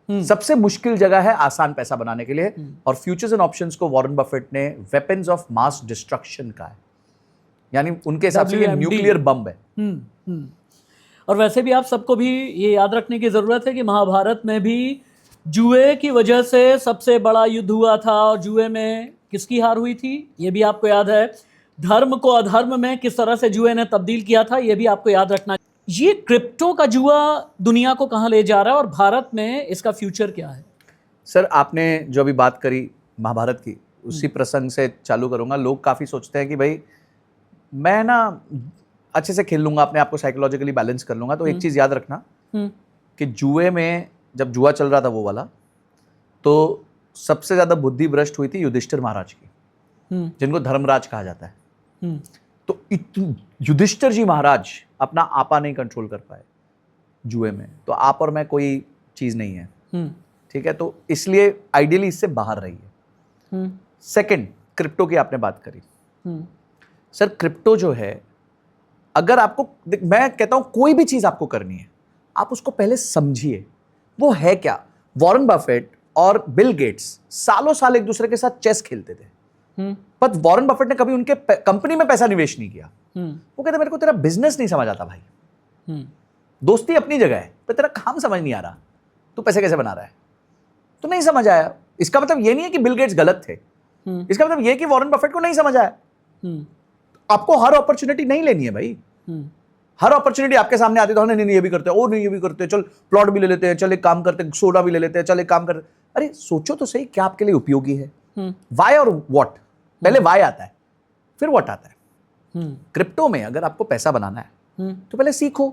सबसे मुश्किल जगह है आसान पैसा बनाने के लिए। और फ्यूचर्स एंड ऑप्शंस को वॉरेन बफेट ने वेपन्स ऑफ मास डिस्ट्रक्शन कहा है, यानी उनके हिसाब से ये न्यूक्लियर बम है। और वैसे भी आप सबको भी ये याद रखने की जरूरत है कि महाभारत में भी जुए की वजह से सबसे बड़ा युद्ध हुआ था, और जुए में किसकी हार हुई थी ये भी आपको याद है। धर्म को अधर्म में किस तरह से जुए ने तब्दील किया था ये भी आपको याद रखना। ये क्रिप्टो का जुआ दुनिया को कहां ले जा रहा है और भारत में इसका फ्यूचर क्या है? सर, आपने जो अभी बात करी महाभारत की, उसी प्रसंग से चालू करूंगा। लोग काफी सोचते हैं कि भाई मैं ना अच्छे से खेल लूंगा, अपने आप को साइकोलॉजिकली बैलेंस कर लूंगा। तो एक चीज याद रखना कि जुए में, जब जुआ चल रहा था वो वाला, तो सबसे ज्यादा बुद्धि भ्रष्ट हुई थी युधिष्ठिर महाराज की, जिनको धर्मराज कहा जाता है। तो युधिष्ठिर जी महाराज अपना आपा नहीं कंट्रोल कर पाए जुए में। तो आप और मैं कोई चीज नहीं है, ठीक है, तो इसलिए आइडियली इससे बाहर रहिए। सेकंड, क्रिप्टो की आपने बात करी। सर, क्रिप्टो जो है, अगर आपको, मैं कहता हूं कोई भी चीज आपको करनी है, आप उसको पहले समझिए वो है क्या। वॉरेन बफेट और बिल गेट्स सालों साल एक दूसरे के साथ चेस खेलते थे, पर वॉरेन बफेट ने कभी उनके कंपनी में पैसा निवेश नहीं किया। वो कहते मेरे को तेरा बिजनेस नहीं समझ आता भाई, दोस्ती अपनी जगह है, पर तेरा काम समझ नहीं आ रहा, तू पैसे कैसे बना रहा है, तो नहीं समझ आया। इसका मतलब ये नहीं है कि बिल गेट्स गलत थे, इसका मतलब ये कि वॉरेन बफेट को नहीं समझ आया। आपको हर अपॉर्चुनिटी नहीं लेनी है भाई। हर अपॉर्चुनिटी आपके सामने आती है तो नहीं नहीं ये भी करते हैं, और नहीं ये भी करते हैं, चल प्लॉट भी ले लेते हैं, चल एक काम करते हैं, सोडा भी ले लेते हैं, चल एक काम करते। अरे सोचो तो सही, क्या आपके लिए उपयोगी है? वाई और व्हाट, पहले वाई आता है फिर व्हाट आता है। क्रिप्टो में अगर आपको पैसा बनाना है तो पहले सीखो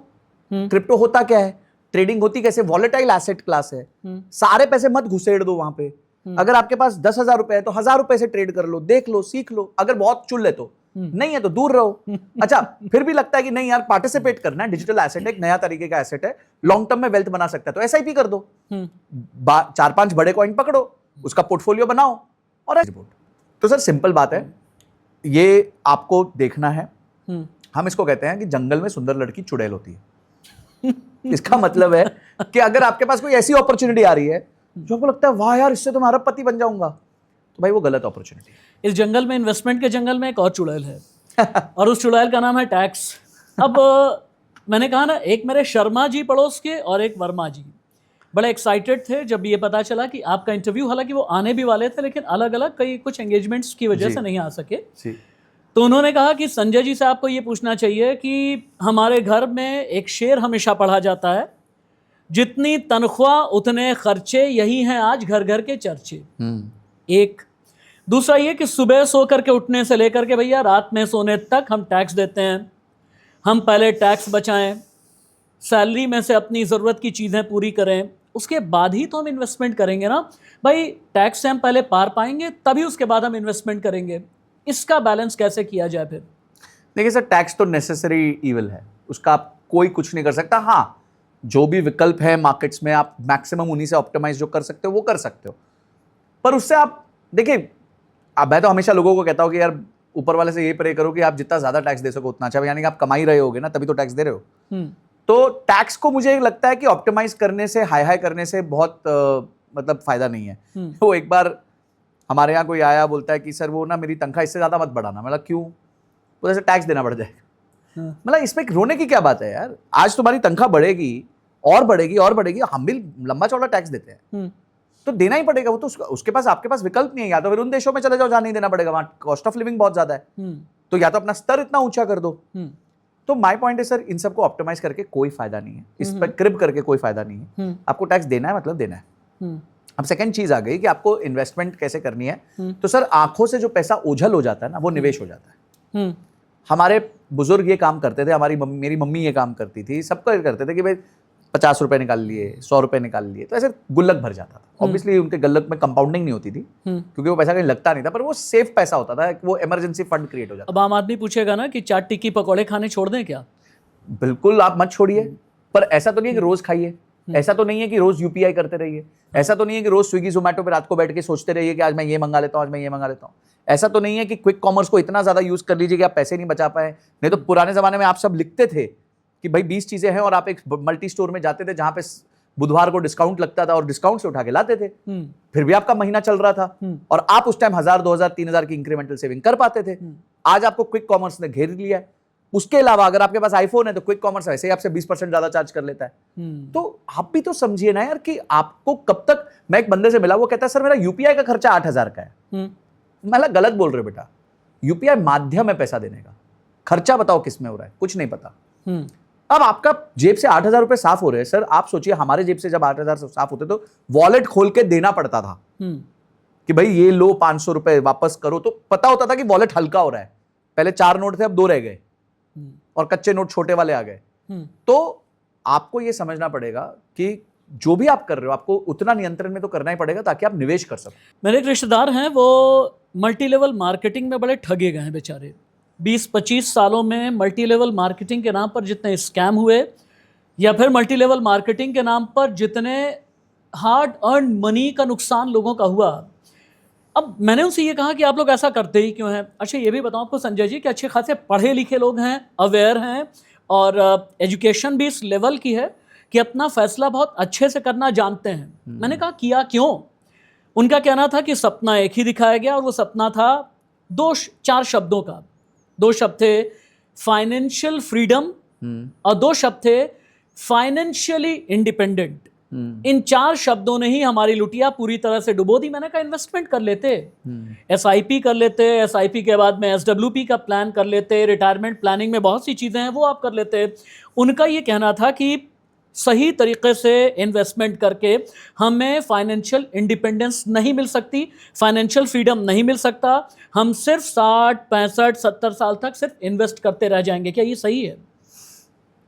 क्रिप्टो होता क्या है, ट्रेडिंग होती कैसे। वॉलेटाइल एसेट क्लास है, सारे पैसे मत घुसेड़ दो वहां पे। अगर आपके पास 10,000 रुपए है तो 1,000 रुपए से ट्रेड कर लो, देख लो, सीख लो। अगर बहुत चुल है तो, नहीं है तो दूर रहो। अच्छा, फिर भी लगता है कि नहीं यार पार्टिसिपेट करना है, डिजिटल एसेट है, एक नया तरीके का एसेट है, लॉन्ग टर्म में वेल्थ बना सकता है, तो एसआईपी कर दो, 4-5 बड़े कॉइन पकड़ो, उसका पोर्टफोलियो बनाओ और तो सर सिंपल बात है, ये आपको देखना है। हम इसको कहते हैं कि जंगल में सुंदर लड़की चुड़ैल होती है। इसका मतलब है कि अगर आपके पास कोई ऐसी अपॉर्चुनिटी आ रही है जो आपको लगता है वाह यार इससे तो मैं अरबपति बन जाऊंगा, तो भाई वो गलत अपॉर्चुनिटी है। इस जंगल में, इन्वेस्टमेंट के जंगल में एक और चुड़ैल है और उस चुड़ैल का नाम है टैक्स। अब मैंने कहा ना, एक मेरे शर्मा जी पड़ोस के और एक वर्मा जी बड़े एक्साइटेड थे जब ये पता चला कि आपका इंटरव्यू, हालांकि वो आने भी वाले थे लेकिन अलग अलग कई कुछ एंगेजमेंट्स की वजह से नहीं आ सके। तो उन्होंने कहा कि संजय जी से आपको ये पूछना चाहिए कि हमारे घर में एक शेर हमेशा पढ़ा जाता है, जितनी तनख्वाह उतने खर्चे, यही हैं आज घर घर के चर्चे। एक दूसरा ये कि सुबह सो करके उठने से लेकर के भैया रात में सोने तक हम टैक्स देते हैं। हम पहले टैक्स बचाएं, सैलरी में से अपनी ज़रूरत की चीज़ें पूरी करें, उसके बाद ही तो हम इन्वेस्टमेंट करेंगे ना भाई। टैक्स से हम पहले पार पाएंगे तभी उसके बाद हम इन्वेस्टमेंट करेंगे। इसका बैलेंस कैसे किया जाए फिर? देखिए सर, टैक्स तो नेसेसरी इविल है, उसका आप कोई कुछ नहीं कर सकता। हाँ, जो भी विकल्प है मार्केट्स में, आप मैक्सिमम उन्हीं से ऑप्टिमाइज जो कर सकते हो वो कर सकते हो, पर उससे आप देखिए, अब मैं तो हमेशा लोगों को कहता हूँ कि यार ऊपर वाले से ये प्रे करो कि आप जितना ज्यादा टैक्स दे सको उतना अच्छा, यानी कि आप कमा ही रहे होगे ना, तभी तो टैक्स दे रहे हो। तो टैक्स को मुझे लगता है कि ऑप्टिमाइज करने से, हाई हाई करने से बहुत मतलब फायदा नहीं है। वो एक बार हमारे यहाँ कोई आया, बोलता है कि सर वो ना मेरी तनख्वाह इससे ज्यादा मत बढ़ाना। मतलब क्यों? तो ऐसे टैक्स देना पड़ जाएगा। मतलब इसमें रोने की क्या बात है यार? आज तुम्हारी तनख्वाह बढ़ेगी और बढ़ेगी और बढ़ेगी, हम भी लंबा चौड़ा टैक्स देते हैं, तो देना ही पड़ेगा। वो तो उसके पास, आपके पास विकल्प नहीं है। या तो फिर उन देशों में चले जाओ जहां नहीं देना पड़ेगा, वहां कॉस्ट ऑफ लिविंग बहुत ज्यादा है, तो या तो अपना स्तर इतना ऊंचा कर दो। तो माय पॉइंट है सर, इन सबको ऑप्टिमाइज करके कोई फायदा नहीं है, इस पर क्रिब करके कोई फायदा नहीं है। आपको टैक्स देना है मतलब देना है। अब सेकंड चीज आ गई कि आपको इन्वेस्टमेंट कैसे करनी है। तो सर आंखों से जो पैसा ओझल हो जाता है ना, वो निवेश हो जाता है। हमारे बुजुर्ग ये काम करते थे, मेरी मम्मी ये काम करती थी, सबको करते थे कि भाई 50 रुपए निकाल लिए, 100 रुपए निकाल लिए, तो ऐसे गुल्लक भर जाता था। ऑब्वियसली उनके गुल्लक में कंपाउंडिंग नहीं होती थी, क्योंकि वो पैसा कहीं लगता नहीं था, पर वो सेफ पैसा होता था, वो इमरजेंसी फंड क्रिएट हो जाता। अब आम आदमी पूछेगा ना कि चाट टिक्की पकौड़े खाने छोड़ दें क्या? बिल्कुल आप मत छोड़िए, पर ऐसा तो नहीं है कि रोज खाइए, ऐसा तो नहीं है कि रोज यूपीआई करते रहिए, ऐसा तो नहीं है कि रोज स्विगी जोमेटो पे रात को बैठ के सोचते रहिए कि आज मैं ये मंगा लेता हूँ, आज मैं ये मंगा लेता हूँ। ऐसा तो नहीं है कि क्विक कॉमर्स को इतना ज्यादा यूज कर लीजिए कि आप पैसे नहीं बचा पाए। नहीं तो पुराने जमाने में आप सब लिखते थे कि भाई 20 चीजें हैं, और आप एक मल्टी स्टोर में जाते थे जहां पे बुधवार को डिस्काउंट लगता था और डिस्काउंट से उठा के लाते थे, फिर भी आपका महीना चल रहा था और आप उस टाइम 1000, 2000, 3000 की इंक्रीमेंटल सेविंग कर पाते थे। आज आपको क्विक कॉमर्स ने घेर लिया है। उसके अलावा अगर आपके पास आईफोन है तो क्विक कॉमर्स वैसे ही आपसे 20% ज्यादा चार्ज कर लेता है। तो आप भी तो समझिए ना यार कि आपको कब तक। मैं एक बंदे से मिला, वो कहता है सर मेरा यूपीआई का खर्चा 8000 का है। मैं गलत बोल रहे हो बेटा, यूपीआई माध्यम है पैसा देने का, खर्चा बताओ किस में हो रहा है, कुछ नहीं पता। अब आपका जेब से 8000 रुपए साफ हो रहे हैं सर। आप सोचिए हमारे जेब से जब 8000 साफ होते तो वॉलेट खोल के देना पड़ता था कि भाई ये लो 500 रुपए वापस करो, तो पता होता था कि वॉलेट हल्का हो रहा है। पहले 4 नोट थे, अब 2 रह गए और कच्चे नोट छोटे वाले आ गए। तो आपको यह समझना पड़ेगा कि जो भी आप कर रहे हो आपको उतना नियंत्रण में तो करना ही पड़ेगा ताकि आप निवेश कर सको। मेरे एक रिश्तेदार हैं, वो मल्टी लेवल मार्केटिंग में बड़े ठगे गए हैं बेचारे। 20-25 सालों में मल्टी लेवल मार्केटिंग के नाम पर जितने स्कैम हुए, या फिर मल्टी लेवल मार्केटिंग के नाम पर जितने हार्ड अर्न मनी का नुकसान लोगों का हुआ। अब मैंने उनसे ये कहा कि आप लोग ऐसा करते ही क्यों हैं? अच्छा ये भी बताओ आपको संजय जी कि अच्छे खासे पढ़े लिखे लोग हैं, अवेयर हैं, और एजुकेशन भी इस लेवल की है कि अपना फैसला बहुत अच्छे से करना जानते हैं। मैंने कहा किया क्यों? उनका कहना था कि सपना एक ही दिखाया गया, और वो सपना था 2-4 शब्दों का। 2 शब्द थे फाइनेंशियल फ्रीडम और 2 शब्द थे फाइनेंशियली इंडिपेंडेंट। इन 4 शब्दों ने ही हमारी लुटिया पूरी तरह से डुबो दी। मैंने कहा इन्वेस्टमेंट कर लेते, एसआईपी कर लेते, एसआईपी के बाद में एसडब्ल्यूपी का प्लान कर लेते, रिटायरमेंट प्लानिंग में बहुत सी चीज़ें हैं वो आप कर लेते। उनका ये कहना था कि सही तरीके से इन्वेस्टमेंट करके हमें फाइनेंशियल इंडिपेंडेंस नहीं मिल सकती, फाइनेंशियल फ्रीडम नहीं मिल सकता। हम सिर्फ 60, 65, 70 साल तक सिर्फ इन्वेस्ट करते रह जाएंगे। क्या ये सही है?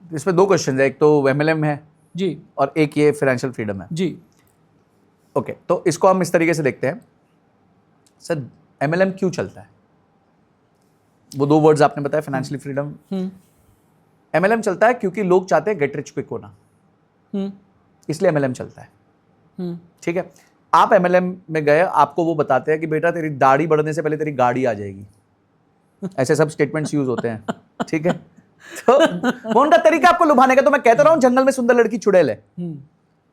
इसमें 2 क्वेश्चन है, एक तो एमएलएम है जी, और एक ये फाइनेंशियल फ्रीडम है जी। ओके, तो इसको हम इस तरीके से देखते हैं। सर एमएलएम क्यों चलता है? वो 2 वर्ड्स आपने बताया, फाइनेंशियल फ्रीडम। एमएलएम चलता है क्योंकि लोग चाहते हैं गेट रिच क्विक होना, इसलिए एमएलएम चलता है। ठीक है, आप एमएलएम में गए, आपको वो बताते हैं कि बेटा तेरी दाढ़ी बढ़ने से पहले तेरी गाड़ी आ जाएगी, ऐसे सब स्टेटमेंट्स यूज होते हैं। ठीक है, तो वो उनका तरीका आपको लुभाने का। तो मैं कहता रहा हूं जंगल में सुंदर लड़की चुड़ैल है,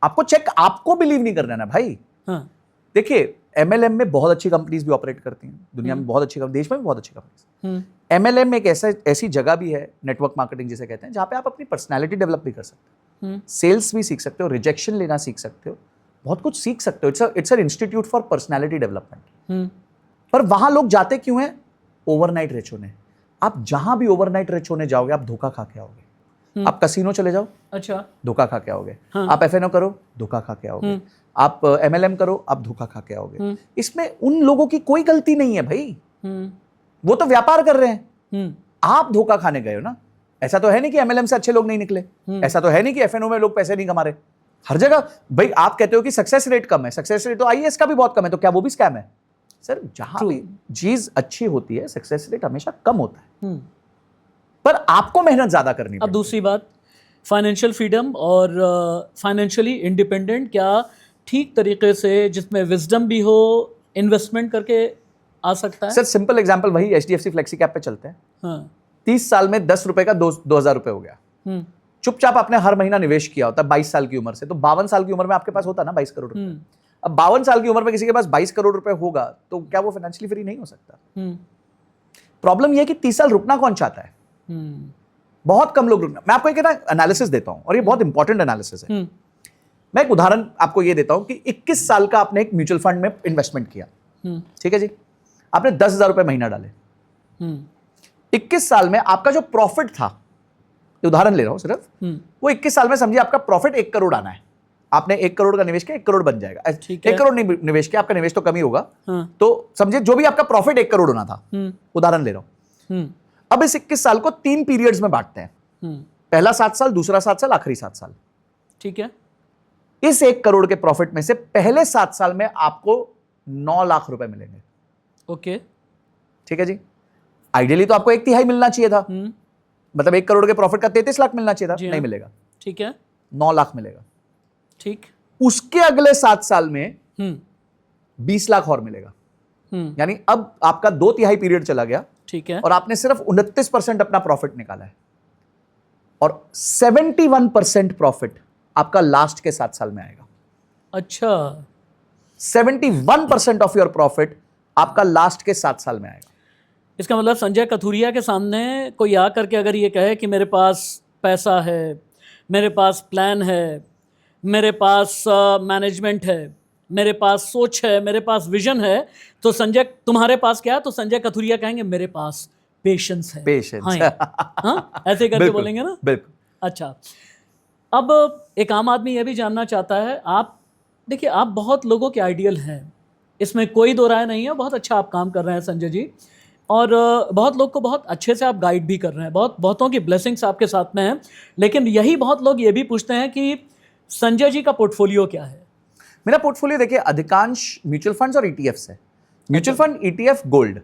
आपको चेक, आपको बिलीव नहीं करना ना भाई। देखिए एमएलएम में बहुत अच्छी कंपनीज भी ऑपरेट करती हैं, दुनिया में बहुत अच्छी, देश में भी बहुत अच्छी कंपनीज। एमएलएम एक ऐसी जगह भी है, नेटवर्क मार्केटिंग जिसे कहते हैं, जहां पे आप अपनी पर्सनैलिटी डेवलप भी कर सकते हो, सेल्स भी सीख सकते हो, रिजेक्शन लेना सीख सकते हो, बहुत कुछ सीख सकते हो। It's an institute for personality development. पर वहां लोग जाते क्यों हैं? ओवरनाइट रिच होने। आप जहां भी ओवरनाइट रिच होने जाओगे आप धोखा खा के आओगे। आप कसिनो चले जाओ, अच्छा, धोखा खा के आओगे। आप एफएनओ करो, धोखा खा के आओगे। आप एमएलएम करो, आप धोखा खा के आओगे। इसमें उन लोगों की कोई गलती नहीं है भाई, वो तो व्यापार कर रहे हैं, आप धोखा खाने गए हो ना। ऐसा तो है नहीं कि एमएलएम से अच्छे लोग नहीं निकले, ऐसा तो है नहीं कि एफएनओ में लोग पैसे नहीं कमा रहे। हर जगह भाई आप कहते हो कि सक्सेस रेट कम है, सक्सेस रेट तो आईएएस का भी बहुत कम है, तो क्या वो भी स्कैम है? सर जहां भी चीज अच्छी होती है सक्सेस रेट हमेशा कम होता है, पर आपको मेहनत ज्यादा करनी पड़ती है। अब दूसरी बात, फाइनेंशियल फ्रीडम और फाइनेंशियली इंडिपेंडेंट क्या ठीक तरीके से, जिसमें विजडम भी हो, इन्वेस्टमेंट करके आ सकता है? सर सिंपल एग्जांपल वही HDFC फ्लेक्सी कैप पे चलते हैं। हाँ। 30 साल में 10 रुपए का 2,000 रुपए हो गया। चुपचाप आपने हर महीना निवेश किया होता 22 साल की उम्र से, तो 52 साल की उम्र में आपके पास होता ना 22 करोड़ रुपए। अब 52 साल की उम्र में किसी के पास 22 करोड़ रुपए होगा तो क्या वो फाइनेंशियली फ्री नहीं हो सकता? प्रॉब्लम यह है कि 30 साल रुकना कौन चाहता है? बहुत कम लोग रुकना। मैं आपको एक एनालिसिस देता हूं और ये बहुत इंपॉर्टेंट एनालिसिस है। मैं एक उदाहरण आपको ये देता हूं कि 21 साल का आपने एक म्यूचुअल फंड में इन्वेस्टमेंट किया, ठीक है जी, आपने 10,000 रुपए महीना डाले। 21 साल में आपका जो प्रॉफिट था, उदाहरण ले रहा हूं सिर्फ, वो 21 साल में समझिए आपका प्रॉफिट 1 करोड़ आना है। आपने 1 करोड़ का निवेश किया, 1 करोड़ बन जाएगा। 1 करोड़ नहीं निवेश किया, आपका निवेश तो कम ही होगा। तो समझिए जो भी आपका प्रॉफिट 1 करोड़ होना था, उदाहरण ले रहा हूं। अब इस 21 साल को 3 पीरियड्स में बांटते हैं, पहला 7 साल, दूसरा 7 साल, आखिरी 7 साल। ठीक है। इस 1 करोड़ के प्रॉफिट में से पहले 7 साल में आपको 9 लाख रुपए मिलेंगे। ओके, ठीक है जी। आइडियली तो आपको 1/3 मिलना चाहिए था, मतलब 1 करोड़ के प्रॉफिट का 33 लाख मिलना चाहिए था, नहीं मिलेगा। ठीक है, 9 लाख मिलेगा। ठीक। उसके अगले 7 साल में 20 लाख और मिलेगा। यानी अब आपका 2/3 पीरियड चला गया, ठीक है, और आपने सिर्फ 29% अपना प्रॉफिट निकाला है, और 71% प्रॉफिट आपका लास्ट के 7 साल में आएगा। अच्छा, 71% ऑफ योर प्रॉफिट आपका लास्ट के 7 साल में आएगा। इसका मतलब संजय कथुरिया के सामने कोई आ करके अगर ये कहे कि मेरे पास पैसा है, मेरे पास प्लान है, मेरे पास मैनेजमेंट है, मेरे पास सोच है, मेरे पास विजन है, तो संजय तुम्हारे पास क्या है? तो संजय कथुरिया कहेंगे मेरे पास पेशेंस है। पेशेंस, हाँ, ऐसे करके बोलेंगे ना। बिल्कुल। अच्छा, अब एक आम आदमी ये भी जानना चाहता है, आप देखिए आप बहुत लोगों के आइडियल हैं, इसमें कोई दो राय नहीं है, बहुत अच्छा आप काम कर रहे हैं संजय जी, और बहुत लोग को बहुत अच्छे से आप गाइड भी कर रहे हैं, बहुतों की ब्लेसिंग्स आपके साथ में हैं। लेकिन यही बहुत लोग ये भी पूछते हैं कि संजय जी का पोर्टफोलियो क्या है? मेरा पोर्टफोलियो देखिए अधिकांश म्यूचुअल फंड्स और ETFs है। म्यूचुअल फंड, ETF, गोल्ड,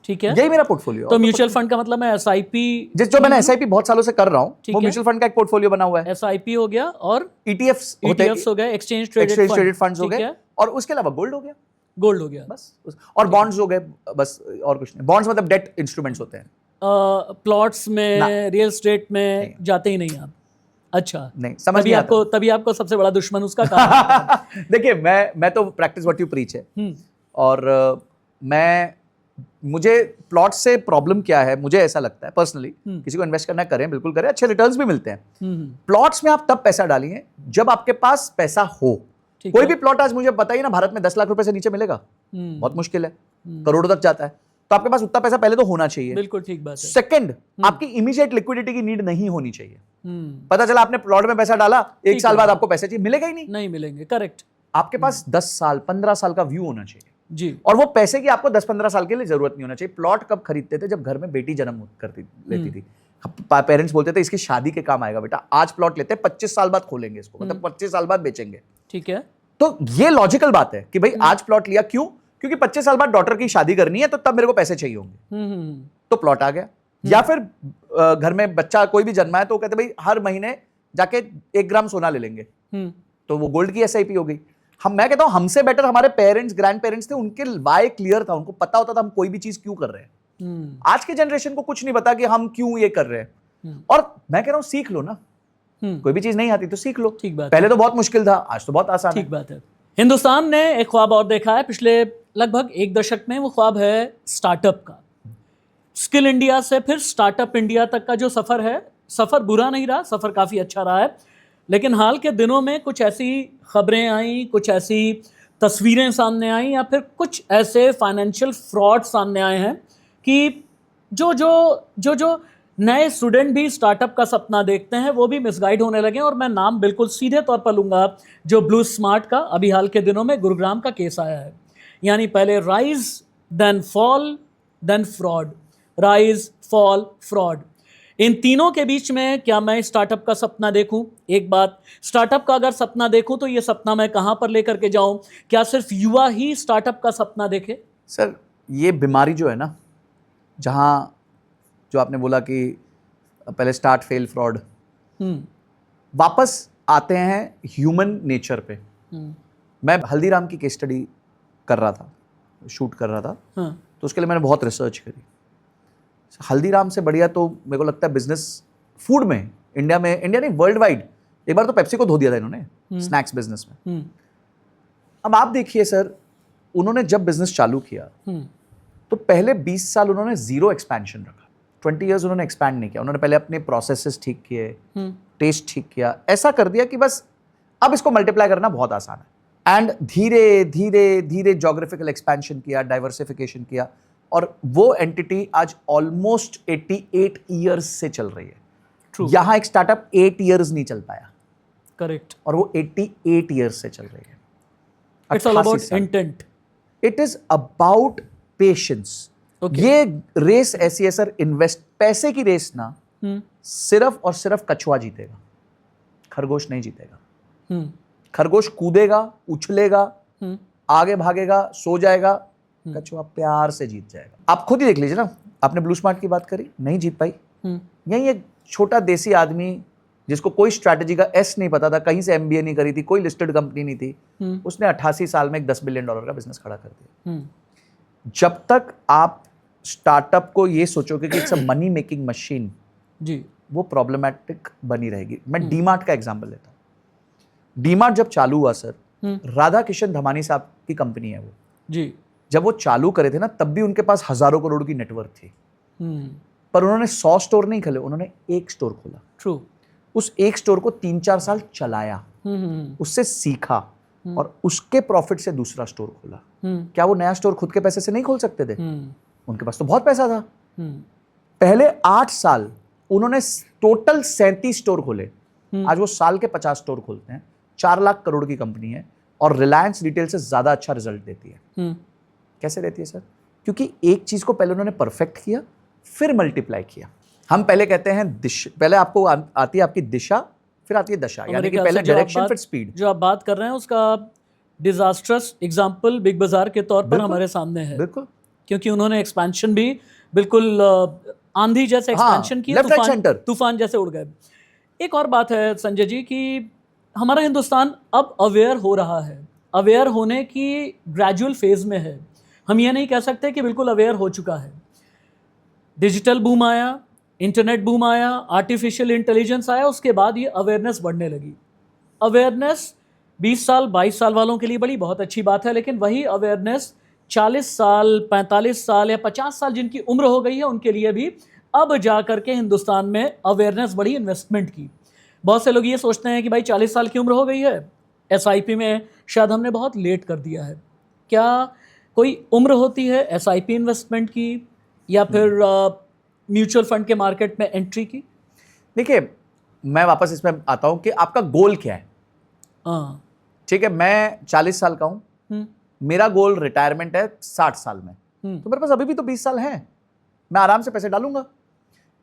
ठीक है, यही मेरा पोर्टफोलियो। तो म्यूचुअल फंड का मतलब मैं SIP, जो मैंने SIP बहुत सालों से कर रहा हूं, वो म्यूचुअल फंड का एक पोर्टफोलियो बना हुआ है। SIP हो गया, और ETFs हो गए, एक्सचेंज ट्रेडेड फंड्स हो गए, और उसके अलावा गोल्ड हो गया, बस, और बॉन्ड्स हो गए, बस, और कुछ नहीं। बॉन्ड्स मतलब डेट इंस्ट्रूमेंट्स होते हैं। प्लॉट्स में, रियल एस्टेट में जाते ही नहीं आप? अच्छा, नहीं, समझ नहीं आता। तभी आपको सबसे बड़ा दुश्मन उसका काम देखिए मैं तो प्रैक्टिस व्हाट यू प्रीच है, और मुझे प्लॉट से प्रॉब्लम क्या है, मुझे ऐसा लगता है पर्सनली, किसी को इन्वेस्ट करना करें, बिल्कुल करें, अच्छे रिटर्न्स भी मिलते हैं। प्लॉट्स में आप तब पैसा डालिए जब आपके पास पैसा हो। कोई भी प्लॉट आज मुझे बताइए ना, भारत में 10 लाख रुपए से नीचे मिलेगा, बहुत मुश्किल है, करोड़ों तक जाता है, तो आपके पास उतना पैसा पहले तो होना चाहिए। बिल्कुल ठीक बात है। सेकंड, आपकी इमीडिएट लिक्विडिटी की नीड नहीं होनी चाहिए। पता चला आपने प्लॉट में पैसा डाला, 1 साल बाद आपको पैसे चाहिए, मिलेगा ही नहीं मिलेंगे, करेक्ट। आपके पास 10 साल 15 साल का व्यू होना चाहिए जी, और वो पैसे की आपको 10-15 साल के लिए जरूरत नहीं होना चाहिए। प्लॉट कब खरीदते थे? जब घर में बेटी जन्म लेती थी, पेरेंट्स बोलते थे इसकी शादी के काम आएगा बेटा, आज प्लॉट लेते हैं, 25 साल बाद खोलेंगे इसको, मतलब 25 साल बाद बेचेंगे। ठीक है, तो ये लॉजिकल बात है कि भाई आज प्लॉट लिया, क्यों? क्योंकि 25 साल बाद डॉटर की शादी करनी है, तो तब मेरे को पैसे चाहिए होंगे, तो प्लॉट आ गया। या फिर घर में बच्चा कोई भी जन्मा है तो कहते भाई हर महीने जाके 1 ग्राम सोना ले लेंगे, तो वो गोल्ड की SIP हो गई। मैं कहता हूं हमसे बेटर हमारे पेरेंट्स, ग्रैंड पेरेंट्स थे, उनके वाई क्लियर था, उनको पता होता था हम कोई भी चीज क्यों कर रहे हैं। आज के जनरेशन को कुछ नहीं पता कि हम क्यों ये कर रहे हैं, और मैं कह रहा हूं सीख लो ना, कोई भी चीज नहीं आती तो सीख लो। ठीक बात, पहले तो बहुत मुश्किल था, आज तो बहुत आसान है। ठीक बात है। हिंदुस्तान ने एक ख्वाब और देखा है पिछले लगभग 1 दशक में, वो ख्वाब है स्टार्टअप का। स्किल इंडिया से फिर स्टार्टअप इंडिया तक का जो सफर है, सफर बुरा नहीं रहा, सफर काफी अच्छा रहा है। लेकिन हाल के दिनों में कुछ ऐसी खबरें आई, कुछ ऐसी तस्वीरें सामने आई, या फिर कुछ ऐसे फाइनेंशियल फ्रॉड सामने आए हैं कि जो नए स्टूडेंट भी स्टार्टअप का सपना देखते हैं वो भी मिसगाइड होने लगे हैं। और मैं नाम बिल्कुल सीधे तौर पर लूँगा, जो ब्लू स्मार्ट का अभी हाल के दिनों में गुरुग्राम का केस आया है। यानी पहले rise, then fall, then fraud, rise, fall, fraud. इन तीनों के बीच में क्या मैं स्टार्टअप का सपना देखूं? एक बात, स्टार्टअप का अगर सपना देखूं तो ये सपना मैं कहां पर लेकर के जाऊं? क्या सिर्फ युवा ही स्टार्टअप का सपना देखे? सर ये बीमारी जो है ना, जहां जो आपने बोला कि पहले स्टार्ट फेल फ्रॉड, वापस आते हैं ह्यूमन नेचर पे। मैं हल्दीराम की केस स्टडी कर रहा था, शूट कर रहा था, तो उसके लिए मैंने बहुत रिसर्च करी। हल्दीराम से बढ़िया तो मेरे को लगता है बिजनेस फूड में, इंडिया नहीं वर्ल्ड वाइड, एक बार तो पेप्सी को धो दिया था इन्होंने स्नैक्स बिजनेस में। अब आप देखिए सर, उन्होंने जब बिजनेस चालू किया तो पहले 20 साल उन्होंने जीरो एक्सपेंशन रखा, 20 इयर्स उन्होंने एक्सपैंड नहीं किया। उन्होंने पहले अपने प्रोसेसेस ठीक किए, टेस्ट ठीक किया, ऐसा कर दिया कि बस अब इसको मल्टीप्लाई करना बहुत आसान है। एंड धीरे धीरे धीरे ज्योग्राफिकल एक्सपेंशन किया, डाइवर्सिफिकेशन किया, और वो एंटिटी आज ऑलमोस्ट 88 इयर्स से चल रही है। True. यहां एक स्टार्टअप 8 इयर्स नहीं चल पाया, करेक्ट, और वो 88 इयर्स से चल रही है। It's all about intent, it is about patience. ये रेस ऐसी है सर, इन्वेस्ट पैसे की रेस ना, सिर्फ और सिर्फ कछुआ जीतेगा, खरगोश नहीं जीतेगा। खरगोश कूदेगा, उछलेगा, आगे भागेगा, सो जाएगा, कछुआ प्यार से जीत जाएगा। आप खुद ही देख लीजिए ना, आपने ब्लू स्मार्ट की बात करी, नहीं जीत पाई। यही एक छोटा देसी आदमी जिसको कोई स्ट्रैटेजी का एस नहीं पता था, कहीं से एमबीए नहीं करी थी, कोई लिस्टेड कंपनी नहीं थी, उसने 88 साल में एक $10 बिलियन का बिजनेस खड़ा कर दिया। जब तक आप स्टार्टअप को ये सोचोगे कि it's a money making machine जी, वो प्रॉब्लमैटिक बनी रहेगी। मैं डीमार्ट का एग्जांपल लेता हूँ। डीमार्ट जब चालू हुआ सर, राधा किशन धमानी साहब की कंपनी है वो जी, जब वो चालू करे थे ना, तब भी उनके पास हजारों करोड़ की नेटवर्क थी, पर उन्होंने 100 स्टोर नहीं खोले, उन्होंने एक स्टोर खोला। ट्रू। उस एक स्टोर को 3-4 साल चलाया, उससे सीखा, और उसके प्रॉफिट से दूसरा स्टोर खोला। क्या वो नया स्टोर खुद के पैसे से नहीं खोल सकते थे? उनके पास तो बहुत पैसा था। पहले 8 साल उन्होंने टोटल 37 स्टोर खोले। आज वो साल के 50 स्टोर खोलते हैं, 4 लाख करोड़ की कंपनी है, और रिलायंस रिटेल से ज्यादा अच्छा रिजल्ट देती है। कैसे देती है सर? क्योंकि एक चीज को पहले उन्होंने परफेक्ट किया, फिर मल्टीप्लाई किया। हम पहले कहते हैं पहले आपको आती है आपकी दिशा, फिर आती है दशा, यानी कि पहले डायरेक्शन फिर स्पीड। जो आप बात कर रहे हैं उसका डिजास्ट्रस एग्जांपल बिग बाजार के तौर पर हमारे सामने है। बिल्कुल, क्योंकि उन्होंने एक्सपेंशन भी बिल्कुल आंधी जैसे एक्सपेंशन किया, तूफान जैसे उड़ गए। एक और बात है संजय जी कि हमारा हिंदुस्तान अब अवेयर हो रहा है, अवेयर होने की ग्रेजुअल फेज में है। हम ये नहीं कह सकते कि बिल्कुल अवेयर हो चुका है। डिजिटल बूम आया, इंटरनेट बूम आया, आर्टिफिशियल इंटेलिजेंस आया, उसके बाद ये अवेयरनेस बढ़ने लगी। अवेयरनेस 20 साल 22 साल वालों के लिए बड़ी बहुत अच्छी बात है, लेकिन वही अवेयरनेस 40 साल 45 साल या 50 साल जिनकी उम्र हो गई है उनके लिए भी अब जा करके हिंदुस्तान में अवेयरनेस बढ़ी इन्वेस्टमेंट की। बहुत से लोग ये सोचते हैं कि भाई 40 साल की उम्र हो गई है, SIP में शायद हमने बहुत लेट कर दिया है। क्या कोई उम्र होती है SIP इन्वेस्टमेंट की या फिर म्यूचुअल फंड के मार्केट में एंट्री की? देखिए, मैं वापस इसमें आता हूं कि आपका गोल क्या है। ठीक है, मैं 40 साल का हूं, मेरा गोल रिटायरमेंट है 60 साल में, तो मेरे पास अभी भी तो 20 साल हैं, मैं आराम से पैसे डालूंगा।